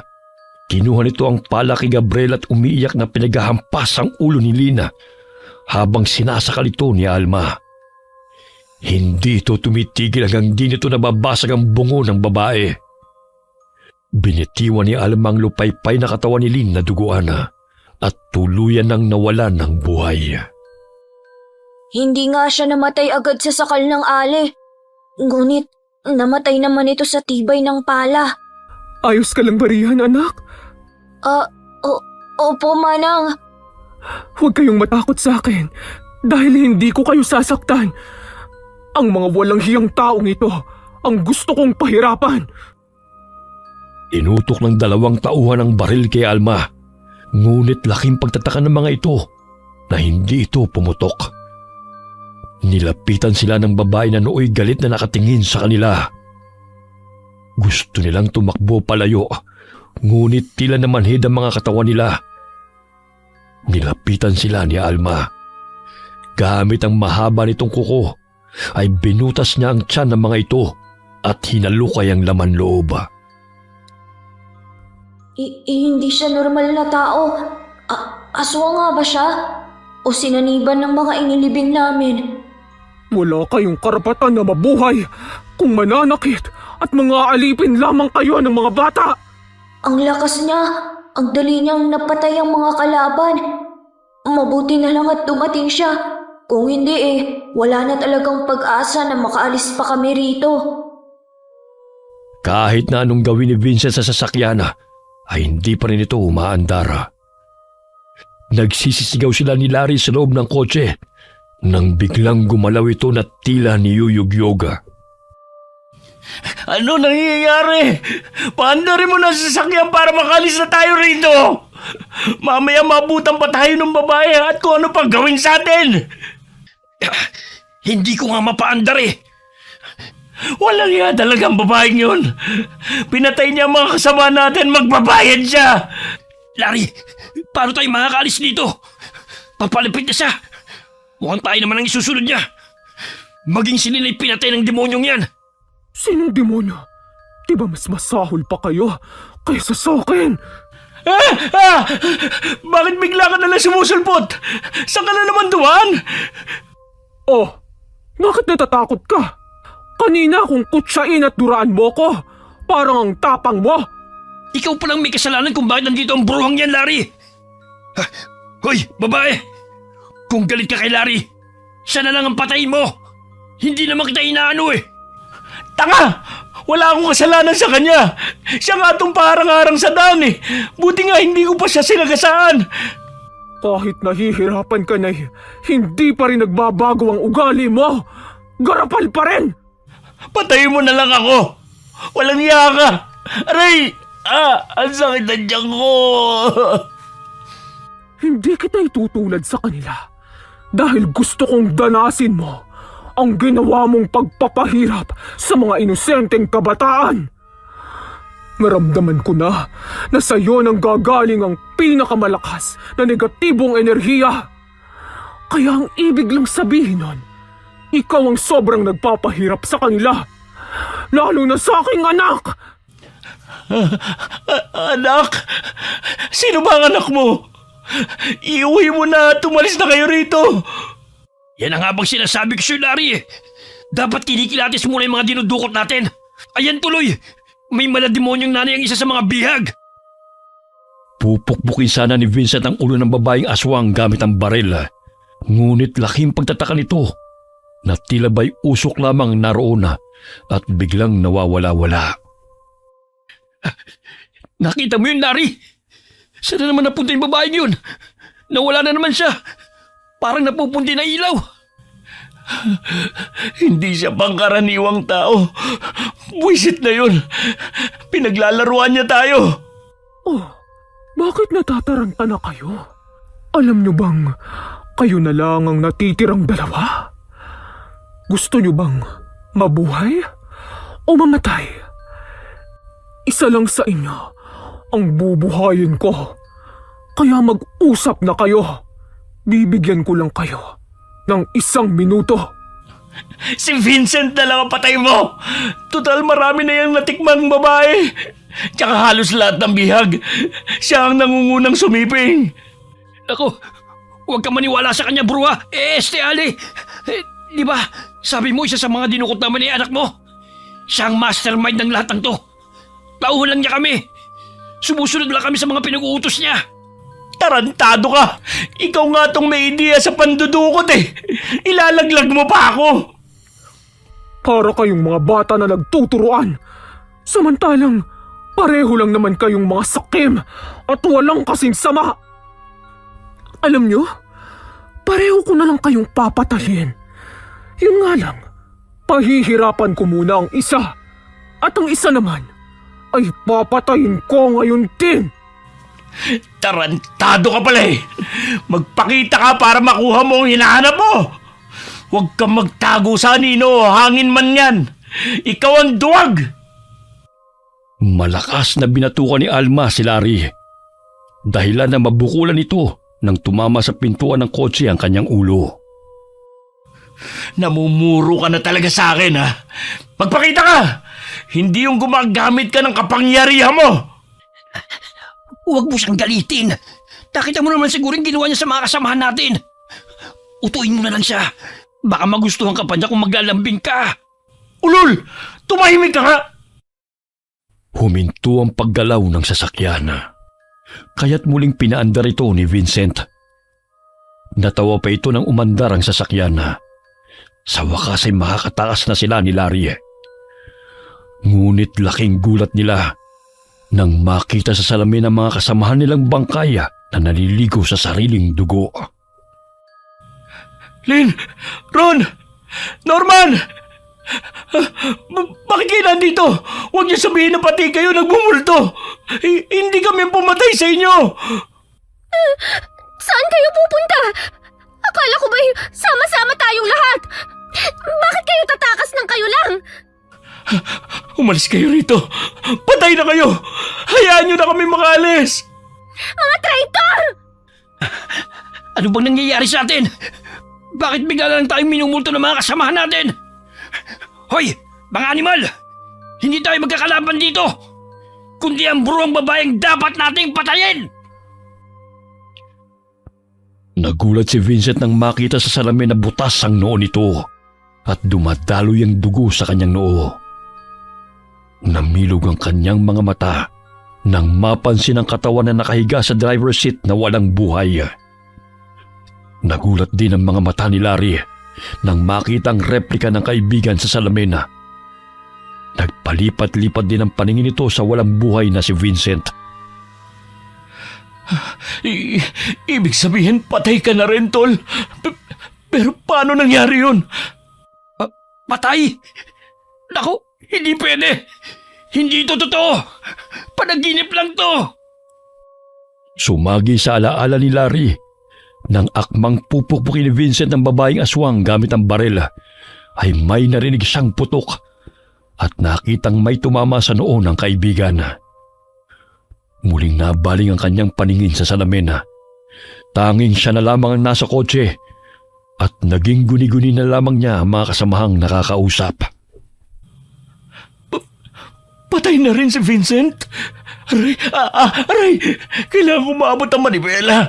kinuha nito ang pala kay Gabriel at umiiyak na pinaghahampas ang ulo ni Lina habang sinasakal ito ni Alma. Hindi ito tumitigil hanggang di nito nababasag ang bungo ng babae. Binitiwan ni Alma ang lupaypay na katawan ni Lina na duguan at tuluyan nang nawalan ng buhay. Hindi nga siya namatay agad sa sakal ng ale. Ngunit, namatay naman ito sa tibay ng pala. Ayos ka lang ba riyan, anak? Opo, Manang. Huwag kayong matakot sa akin dahil hindi ko kayo sasaktan. Ang mga walang hiyang taong ito ang gusto kong pahirapan. Inutok ng 2 tauhan ang baril kay Alma, ngunit laking pagtataka ng mga ito na hindi ito pumutok. Nilapitan sila ng babae na nooy galit na nakatingin sa kanila. Gusto nilang tumakbo palayo, ngunit tila namanhid ang mga katawan nila. Nilapitan sila ni Alma. Gamit ang mahaba nitong kuko, ay binutas niya ang tiyan ng mga ito at hinalukay ang laman loob. Hindi siya normal na tao. Aswang nga ba siya? O sinaniban ng mga inilibing namin? Wala kayong karapatan na mabuhay kung mananakit at mga alipin lamang kayo ng mga bata. Ang lakas niya, ang dali niyang napatay ang mga kalaban. Mabuti na lang at dumating siya. Kung hindi wala na talagang pag-asa na makaalis pa kami rito. Kahit na anong gawin ni Vincent sa sasakyan, ay hindi pa rin ito umaandar. Nagsisisigaw sila ni Larry sa loob ng kotse nang biglang gumalaw ito na tila niyuyugyoga. Ano nangyayari? Paandarin mo na sa sasakyan para makalis na tayo rito. Mamaya mabutan pa tayo ng babae at kung ano pang gawin sa atin. Hindi ko nga mapaandar Walang iya talagang babaeng yun. Pinatay niya ang mga kasama natin, magbabayad siya. Larry, paano tayo makakaalis dito? Papalipit na siya. Mukhang tayo naman ang isusunod niya. Maging sila ay pinatay ng demonyong yan. Sinong demonyo? Di ba mas masahol pa kayo kaysa sa akin? Bakit bigla ka nalang sumusulpot? Saan ka na naman duwan? Oh, bakit natatakot ka? Kanina kung kutsain at duraan mo ko, parang ang tapang mo. Ikaw palang may kasalanan kung bakit nandito ang bruhang yan, Larry. Hoy, babae! Kung galit ka kay Larry, siya na lang ang patayin mo. Hindi naman kita inaano eh. Tanga! Wala akong kasalanan sa kanya. Siya nga itong parang-arang sa daan eh. Buti nga hindi ko pa siya sinagasaan. Kahit nahihirapan ka na, hindi pa rin nagbabago ang ugali mo. Garapal pa rin! Patayin mo na lang ako. Walang iya ka. Aray! Ang sakit na tiyan ko. Hindi kita itutulad sa kanila dahil gusto kong danasin mo ang ginawa mong pagpapahirap sa mga inosenteng kabataan. Naramdaman ko na sa iyo nang gagaling ang pinakamalakas na negatibong enerhiya. Kaya ang ibig lang sabihin nun, ikaw ang sobrang nagpapahirap sa kanila. Lalo na sa aking anak! Anak? Sino ba ang anak mo? Iuwi mo na at umalis na kayo rito. Yan ang nga bang sinasabi ko sa'yo, Larry eh. Dapat kinikilatis muna yung mga dinudukot natin. Ayan tuloy, may malademonyong nanay ang isa sa mga bihag. Pupukpukin sana ni Vincent ang ulo ng babaeng aswang gamit ang baril. Ngunit laking pagtataka nito na tila ba'y usok lamang naroon at biglang nawawala-wala. Nakita mo yun, Larry? Saan na naman napunta yung babaeng yun? Nawala na naman siya. Parang napupunti na ilaw. Hindi siya pangkaraniwang tao. Buwisit na yun. Pinaglalaruan niya tayo. Oh, bakit natataranta na kayo? Alam nyo bang kayo na lang ang natitirang dalawa? Gusto nyo bang mabuhay o mamatay? Isa lang sa inyo ang bubuhayin ko. Kaya mag-usap na kayo. Bibigyan ko lang kayo ng 1 minuto. Si Vincent na lang ang patay mo. Total marami na yung natikmang babae. Tsaka halos lahat ng bihag. Siya ang nangungunang sumiping. Ako, huwag ka maniwala sa kanya, bro ha. Ali. Di ba, sabi mo isa sa mga dinukot naman ni anak mo? Siya ang mastermind ng lahat ng to. Tauhan lang niya kami. Sumusunod lang kami sa mga pinag-uutos niya. Tarantado ka! Ikaw nga tong may ideya sa pandudukot eh! Ilalaglag mo pa ako! Para kayong mga bata na nagtuturuan. Samantalang pareho lang naman kayong mga sakim at walang kasing sama. Alam nyo, pareho ko na lang kayong papatayin. Yun nga lang, pahihirapan ko muna ang isa at ang isa naman ay papatayin ko ngayon din. Tarantado ka pala eh! Magpakita ka para makuha mo ang hinahanap mo! Huwag kang magtago sa anino, hangin man yan! Ikaw ang duwag! Malakas na binatukan ni Alma si Larry. Dahilan na mabukulan ito nang tumama sa pintuan ng kotse ang kanyang ulo. Namumuro ka na talaga sa akin ha! Magpakita ka! Hindi yung gumagamit ka ng kapangyarihan mo! Huwag mo siyang galitin. Nakita mo naman siguro yung ginawa niya sa mga kasamahan natin. Utuin mo na lang siya. Baka magustuhan ka pa niya kung maglalambing ka. Ulol! Tumahimik ka nga! Huminto ang paggalaw ng sasakyan. Kaya't muling pinaandar ito ni Vincent. Natawa pa ito nang umandar ang sasakyan. Sa wakas ay makakataas na sila ni Larry. Ngunit laking gulat nila nang makita sa salamin ang mga kasamahan nilang bangkay na naliligo sa sariling dugo. Lynn! Ron! Norman! Bakit kayo nandito? Huwag niyo sabihin na pati kayo nagbumulto! Hindi kami pumatay sa inyo! Saan kayo pupunta? Akala ko ba sama-sama tayong lahat? Bakit kayo tatakas ng kayo lang? Umalis kayo rito! Patay na kayo! Hayaan niyo na kami makaalis! Mga traitor! Ano bang nangyayari sa atin? Bakit bigla lang tayong minumulto ng mga kasamahan natin? Hoy, mga animal! Hindi tayo magkakalaban dito! Kundi ang buruang babaeng dapat nating patayin! Nagulat si Vincent nang makita sa salamin na butas ang noo nito at dumadaloy ang dugo sa kanyang noo. Namilog ang kanyang mga mata nang mapansin ang katawan na nakahiga sa driver's seat na walang buhay. Nagulat din ang mga mata ni Larry nang makitang replika ng kaibigan sa salamin. Nagpalipat-lipat din ang paningin nito sa walang buhay na si Vincent. Ibig sabihin, patay ka na rin, Tol. Pero paano nangyari yun? Patay? Naku, hindi pwede. Hindi ito totoo. Panaginip lang to. Sumagi sa alaala ni Larry nang akmang pupukpukin ni Vincent ng babaeng aswang gamit ang baril, ay may narinig siyang putok at nakitang may tumama sa noo ng kaibigan. Muling nabaling ang kanyang paningin sa salamin. Tanging siya na lamang ang nasa kotse at naging guni-guni na lamang niya ang mga kasamahang nakakausap. Patay na rin si Vincent? Aray! Kailangan ko maabot ang manibela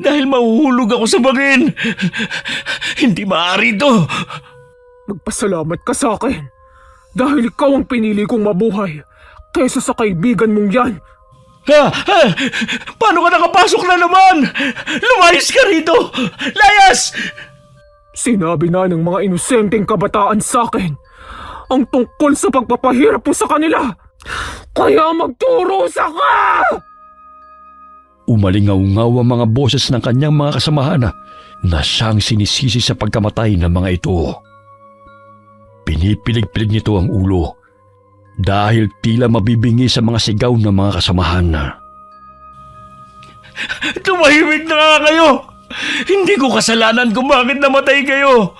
dahil mahuhulog ako sa bangin. Hindi maaari ito. Magpasalamat ka sa akin dahil ikaw ang pinili kong mabuhay kaysa sa kaibigan mong yan. Paano ka nakapasok na naman? Lumayas ka rito! Layas! Sinabi na ng mga inosenteng kabataan sa akin ang tungkol sa pagpapahirap mo sa kanila. Kaya magturusa ka! Umalingaw-ngaw ang mga boses ng kanyang mga kasamahan na siyang sinisisi sa pagkamatay ng mga ito. Pinipilig-pilig nito ang ulo dahil tila mabibingi sa mga sigaw ng mga kasamahan. Tumahimik na nga kayo! Hindi ko kasalanan kung bakit namatay kayo.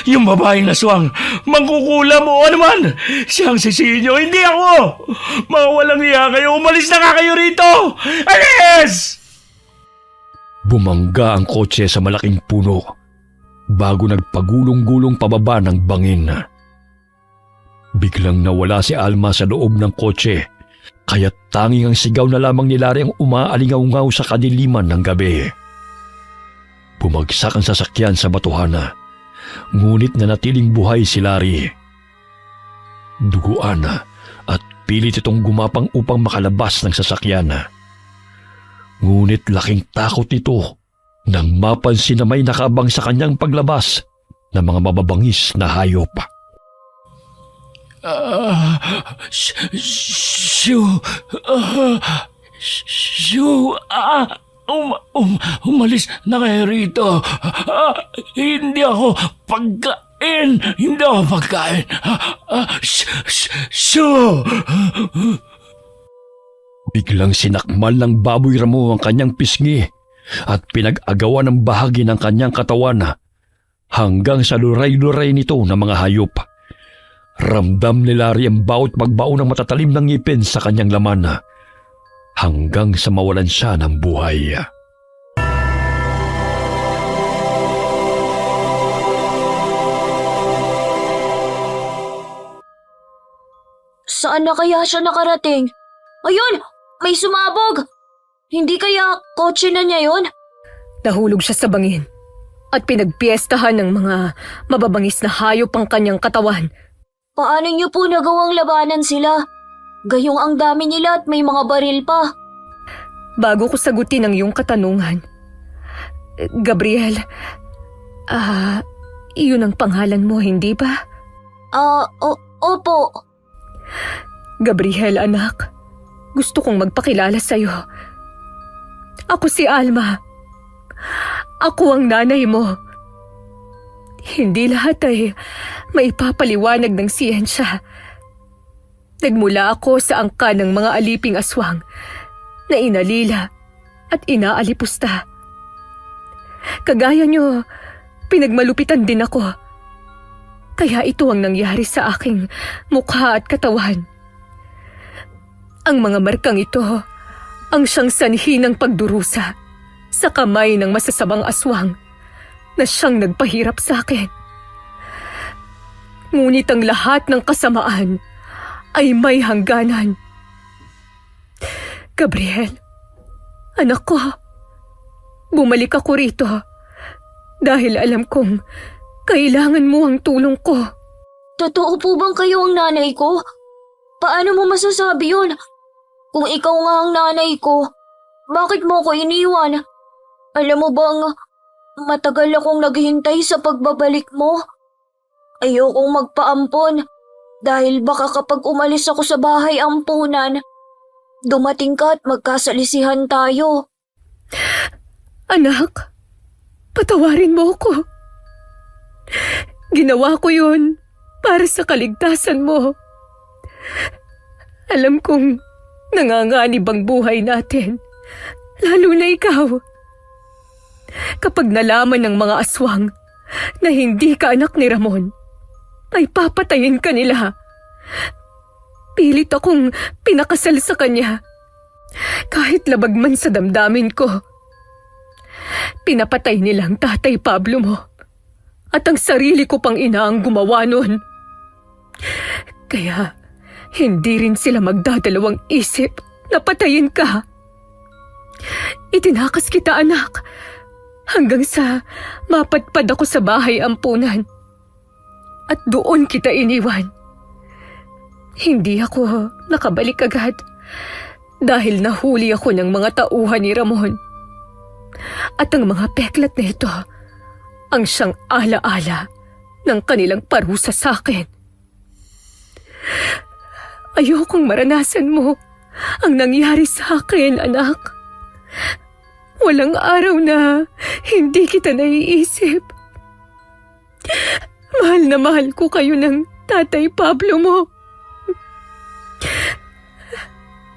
Yung babaeng aswang, mangkukulam o ano man, siyang sisihin nyo, hindi ako! Mga walang iya kayo, umalis na nga kayo rito! Alis! Bumangga ang kotse sa malaking puno bago nagpagulong-gulong pababa ng bangin. Biglang nawala si Alma sa loob ng kotse, kaya tanging ang sigaw na lamang ni Larry ang umaalingaw-ngaw sa kadiliman ng gabi. Bumagsak ang sasakyan sa batuhan, ngunit nanatiling buhay si Larry. Duguan at pilit itong gumapang upang makalabas ng sasakyan. Ngunit laking takot nito nang mapansin na may nakabang sa kanyang paglabas na mga mababangis na hayop. Umalis na kayo rito. Hindi ako pagkain. Biglang sinakmal ng baboy ramo ang kanyang pisngi at pinag-agawan ng bahagi ng kanyang katawan hanggang sa luray-luray nito ng mga hayop. Ramdam ni Larry ang bawat pagbaon ng matatalim ng ngipin sa kanyang laman hanggang sa mawalan siya ng buhay. Saan na kaya siya nakarating? Ayun! May sumabog! Hindi kaya kotse na niya yon? Nahulog siya sa bangin at pinagpiestahan ng mga mababangis na hayop ang kanyang katawan. Paano niyo po nagawang labanan sila? Gayong ang dami nila at may mga baril pa. Bago ko sagutin ang iyong katanungan, Gabriel, iyon ang pangalan mo, hindi ba? Opo. Gabriel, anak, gusto kong magpakilala sa'yo. Ako si Alma. Ako ang nanay mo. Hindi lahat ay maipapaliwanag ng siyensya. Nagmula ako sa angka ng mga aliping aswang na inalila at inaalipusta. Kagaya niyo, pinagmalupitan din ako. Kaya ito ang nangyari sa aking mukha at katawan. Ang mga markang ito ang siyang sanhi ng pagdurusa sa kamay ng masasamang aswang na siyang nagpahirap sa akin. Ngunit ang lahat ng kasamaan ay may hangganan. Gabriel, anak ko, bumalik ako rito dahil alam kong kailangan mo ang tulong ko. Totoo po bang kayo ang nanay ko? Paano mo masasabi yun? Kung ikaw nga ang nanay ko, bakit mo ko iniwan? Alam mo bang Matagal akong naghihintay sa pagbabalik mo. Ayokong magpaampon dahil baka kapag umalis ako sa bahay ampunan, dumating ka at magkasalisihan tayo. Anak, patawarin mo ako. Ginawa ko yun para sa kaligtasan mo. Alam kong nanganganib ang buhay natin, lalo na ikaw. Kapag nalaman ng mga aswang na hindi ka anak ni Ramon, ay papatayin ka nila. Pilit akong pinakasal sa kanya, kahit labag man sa damdamin ko. Pinapatay nila ang tatay Pablo mo, at ang sarili ko pang ina ang gumawa nun. Kaya hindi rin sila magdadalawang isip na patayin ka. Itinakas kita, anak, hanggang sa mapadpad ako sa bahay ampunan. At doon kita iniwan. Hindi ako nakabalik agad dahil nahuli ako ng mga tauhan ni Ramon. At ang mga peklat na ito ang siyang alaala ng kanilang parusa sa akin. Ayokong maranasan mo ang nangyari sa akin, anak. Walang araw na hindi kita naiisip. Mahal na mahal ko kayo ng tatay Pablo mo.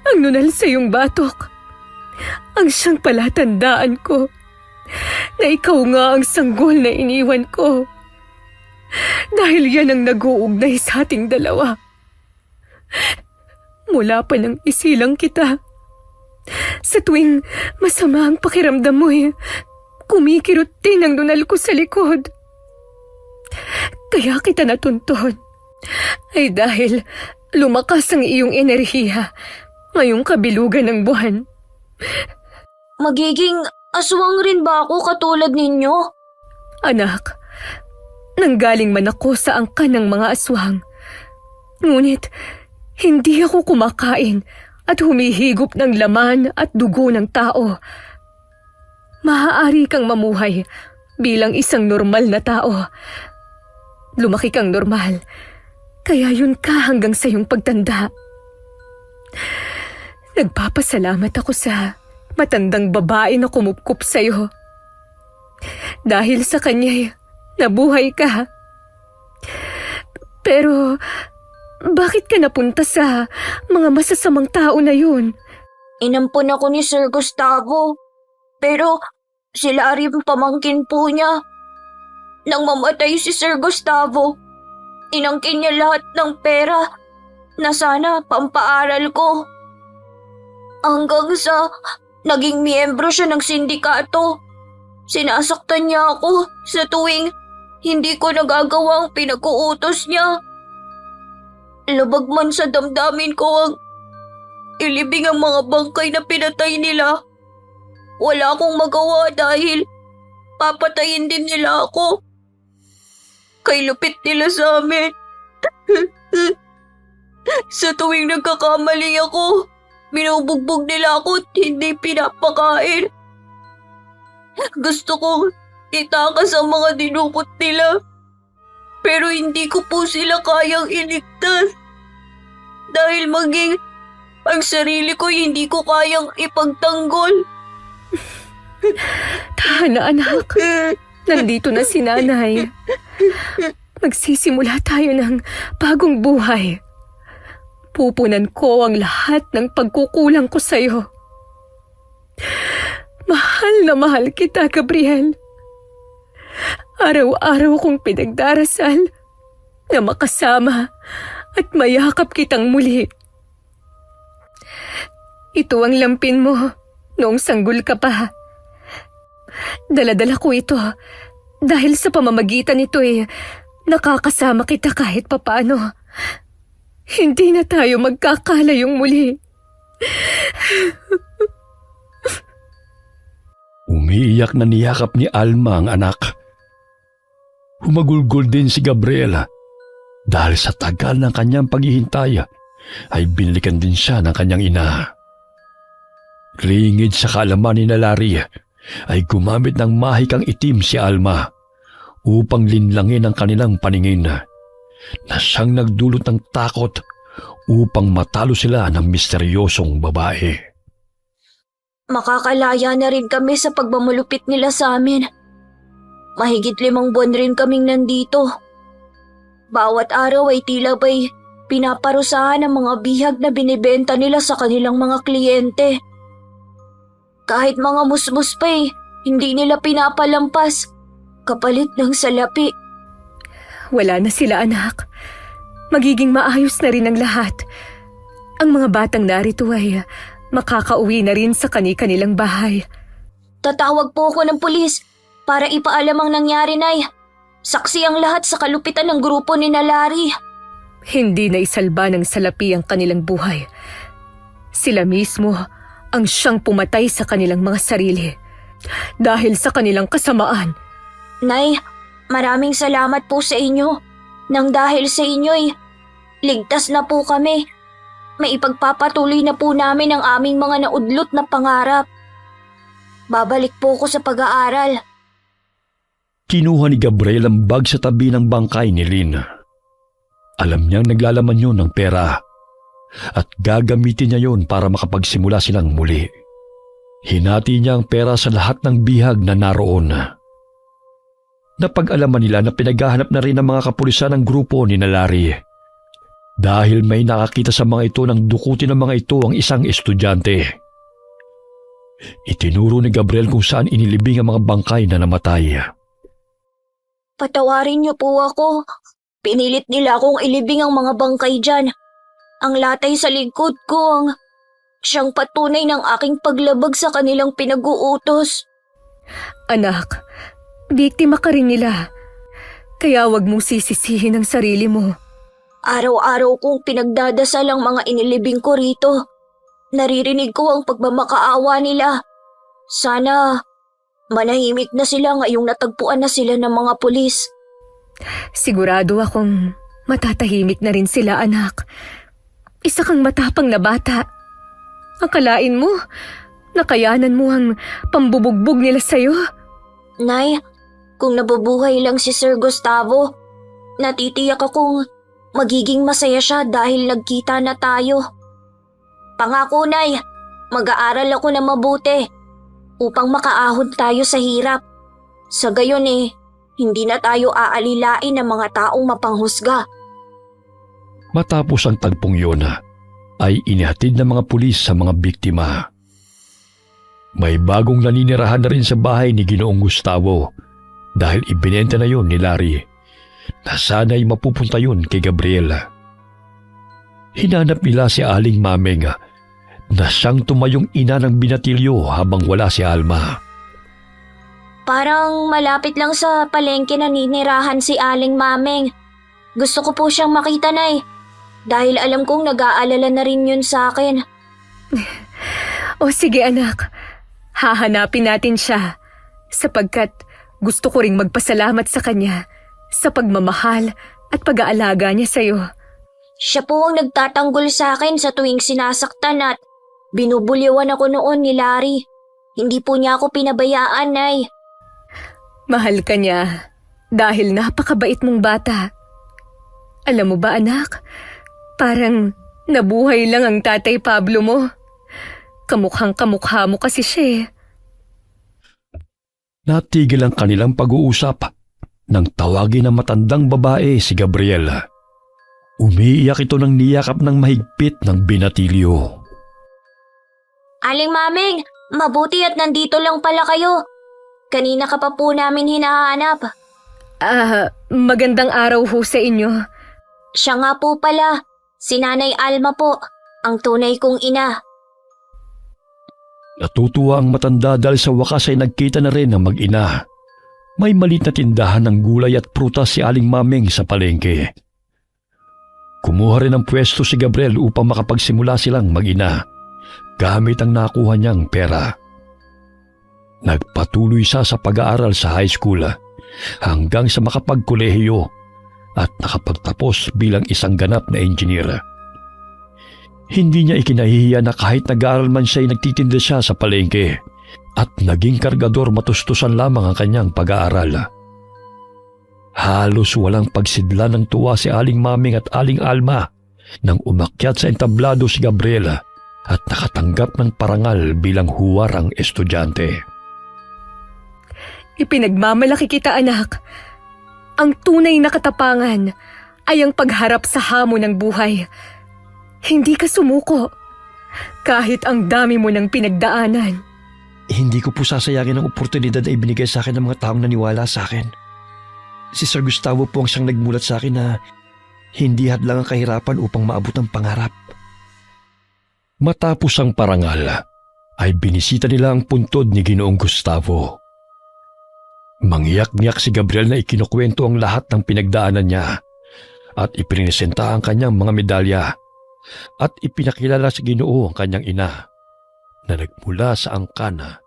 Ang nunal sa iyong batok, ang siyang palatandaan ko na ikaw nga ang sanggol na iniwan ko. Dahil yan ang nag-uugnay sa ating dalawa. Mula pa nang isilang kita, sa tuwing masama ang pakiramdam mo, kumikirot din ang nunal ko sa likod. Kaya kita natunton ay dahil lumakas ang iyong enerhiya ngayong kabilugan ng buwan. Magiging aswang rin ba ako katulad ninyo? Anak, nanggaling man ako sa angkan ng mga aswang. Ngunit hindi ako kumakain at humihigop ng laman at dugo ng tao. Maaari kang mamuhay bilang isang normal na tao. Lumaki kang normal, kaya yun ka hanggang sa iyong pagtanda. Nagpapasalamat ako sa matandang babae na kumupkup sa iyo. Dahil sa kanya, nabuhay ka. Pero bakit ka napunta sa mga masasamang tao na yun? Inampun ako ni Sir Gustavo. Pero sila rin pamangkin po niya. Nang mamatay si Sir Gustavo, inangkin niya lahat ng pera na sana pampaaral ko. Hanggang sa naging miyembro siya ng sindikato. Sinasaktan niya ako sa tuwing hindi ko nagagawa ang pinag-uutos niya. Labag man sa damdamin ko ang ilibing ang mga bangkay na pinatay nila. Wala akong magawa dahil papatayin din nila ako. Kay lupit nila sa amin. Sa tuwing nagkakamali ako, binubugbog nila ako at hindi pinapakain. Gusto kong itakas ang mga dinukot nila. Pero hindi ko po sila kayang iligtas. Dahil maging ang sarili ko hindi ko kayang ipagtanggol. Tahan na, anak. Nandito na si nanay. Magsisimula tayo ng bagong buhay. Pupunan ko ang lahat ng pagkukulang ko sa'yo. Mahal na mahal kita, Gabriel. Araw-araw kong pinagdarasal na makasama at mayakap kitang muli. Ito ang lampin mo noong sanggol ka pa. Dala-dala ko ito dahil sa pamamagitan nito nakakasama kita kahit papaano. Hindi na tayo magkakalayong muli. Umiiyak na niyakap ni Alma ang anak. Humagulgol din si Gabriela dahil sa tagal ng kanyang paghihintay ay binalikan din siya ng kanyang ina. Lingid sa kaalaman ni Larry ay gumamit ng mahikang itim si Alma upang linlangin ang kanilang paningin na siyang nagdulot ng takot upang matalo sila ng misteryosong babae. Makakalaya na rin kami sa pagmamulupit nila sa amin. Mahigit 5 buwan rin kaming nandito. Bawat araw ay tila ba'y pinaparusahan ang mga bihag na binibenta nila sa kanilang mga kliyente. Kahit mga musmus pa hindi nila pinapalampas kapalit ng salapi. Wala na sila, anak. Magiging maayos na rin ang lahat. Ang mga batang narito ay makakauwi na rin sa kani-kanilang bahay. Tatawag po ako ng pulis para ipaalam ang nangyari, Nay. Saksi ang lahat sa kalupitan ng grupo ni Larry. Hindi na isalba ng salapi ang kanilang buhay. Sila mismo ang siyang pumatay sa kanilang mga sarili dahil sa kanilang kasamaan. Nay, maraming salamat po sa inyo. Nang dahil sa inyo'y ligtas na po kami. May ipagpapatuloy na po namin ang aming mga naudlot na pangarap. Babalik po ko sa pag-aaral. Kinuha ni Gabriel ang bag sa tabi ng bangkay ni Lynn. Alam niyang naglalaman yun ng pera at gagamitin niya yun para makapagsimula silang muli. Hinati niya ang pera sa lahat ng bihag na naroon. Napag-alaman nila na pinaghahanap na rin ng mga kapulisan ng grupo ni Larry. Dahil may nakakita sa mga ito nang dukutin ng mga ito ang isang estudyante. Itinuro ni Gabriel kung saan inilibing ang mga bangkay na namatay. Patawarin niyo po ako. Pinilit nila akong ilibing ang mga bangkay dyan. Ang latay sa likod ko ang siyang patunay ng aking paglabag sa kanilang pinag-uutos. Anak, biktima ka rin nila. Kaya wag mong sisisihin ang sarili mo. Araw-araw kong pinagdadasal ang mga inilibing ko rito. Naririnig ko ang pagmamakaawa nila. Sana manahimik na sila ngayong natagpuan na sila ng mga pulis. Sigurado akong matatahimik na rin sila, anak. Isa kang matapang na bata. Akalain mo, nakayanan mo ang pambubugbog nila sa'yo. Nay, kung nabubuhay lang si Sir Gustavo, natitiyak akong magiging masaya siya dahil nagkita na tayo. Pangako, Nay, mag-aaral ako na mabuti upang makaahon tayo sa hirap. Sa gayon hindi na tayo aalilain ng mga taong mapanghusga. Matapos ang tagpong yun, ay inihatid ng mga pulis sa mga biktima. May bagong naninirahan na rin sa bahay ni Ginoong Gustavo dahil ibinenta na yun ni Larry na sana'y mapupunta yun kay Gabriel. Hinanap nila si Aling Mameng na siyang tumayong ina ng binatilyo habang wala si Alma. Parang malapit lang sa palengke na ninirahan si Aling Mameng. Gusto ko po siyang makita, Nay. Dahil alam kong nag-aalala na rin yun sa akin. O sige, anak. Hahanapin natin siya sapagkat gusto ko ring magpasalamat sa kanya sa pagmamahal at pag-aalaga niya sa'yo. Siya po ang nagtatanggol sa akin sa tuwing sinasaktan at binubulyawan ako noon ni Larry. Hindi po niya ako pinabayaan, Nay. Mahal ka niya dahil napakabait mong bata. Alam mo ba, anak, parang nabuhay lang ang Tatay Pablo mo. Kamukhang kamukha mo kasi siya. Natigil ang kanilang pag-uusap nang tawagin ng matandang babae si Gabriel. Umiiyak ito ng niyakap ng mahigpit ng binatilyo. Aling Mameng, mabuti at nandito lang pala kayo. Kanina ka pa po namin hinahanap. Magandang araw ho sa inyo. Siya nga po pala, si Nanay Alma po, ang tunay kong ina. Natutuwa ang matanda dahil sa wakas ay nagkita na rin ng mag-ina. May malit na tindahan ng gulay at prutas si Aling Mameng sa palengke. Kumuha rin ng pwesto si Gabriel upang makapagsimula silang mag-ina gamit ang nakuha niyang pera. Nagpatuloy siya sa pag-aaral sa high school hanggang sa makapagkolehiyo at nakapagtapos bilang isang ganap na engineer. Hindi niya ikinahihiya na kahit nag-aaral man siya ay nagtitinda siya sa palengke at naging kargador matustusan lamang ang kanyang pag-aaral. Halos walang pagsidla ng tuwa si Aling Maming at Aling Alma nang umakyat sa entablado si Gabriela at nakatanggap ng parangal bilang huwarang estudyante. Ipinagmamalaki kita, anak. Ang tunay na katapangan ay ang pagharap sa hamon ng buhay. Hindi ka sumuko. Kahit ang dami mo ng pinagdaanan. Hindi ko po sasayangin ang oportunidad na ibinigay sa akin ng mga taong naniwala sa akin. Si Sir Gustavo po ang siyang nagmulat sa akin na hindi hadlang ang kahirapan upang maabot ang pangarap. Matapos ang parangal, ay binisita nila ang puntod ni Ginoong Gustavo. Mangyak-ngyak si Gabriel na ikinukwento ang lahat ng pinagdaanan niya at iprinesenta ang kanyang mga medalya at ipinakilala sa Ginoo ang kanyang ina na nagmula sa angkana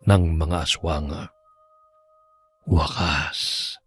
ng mga aswang. Wakas,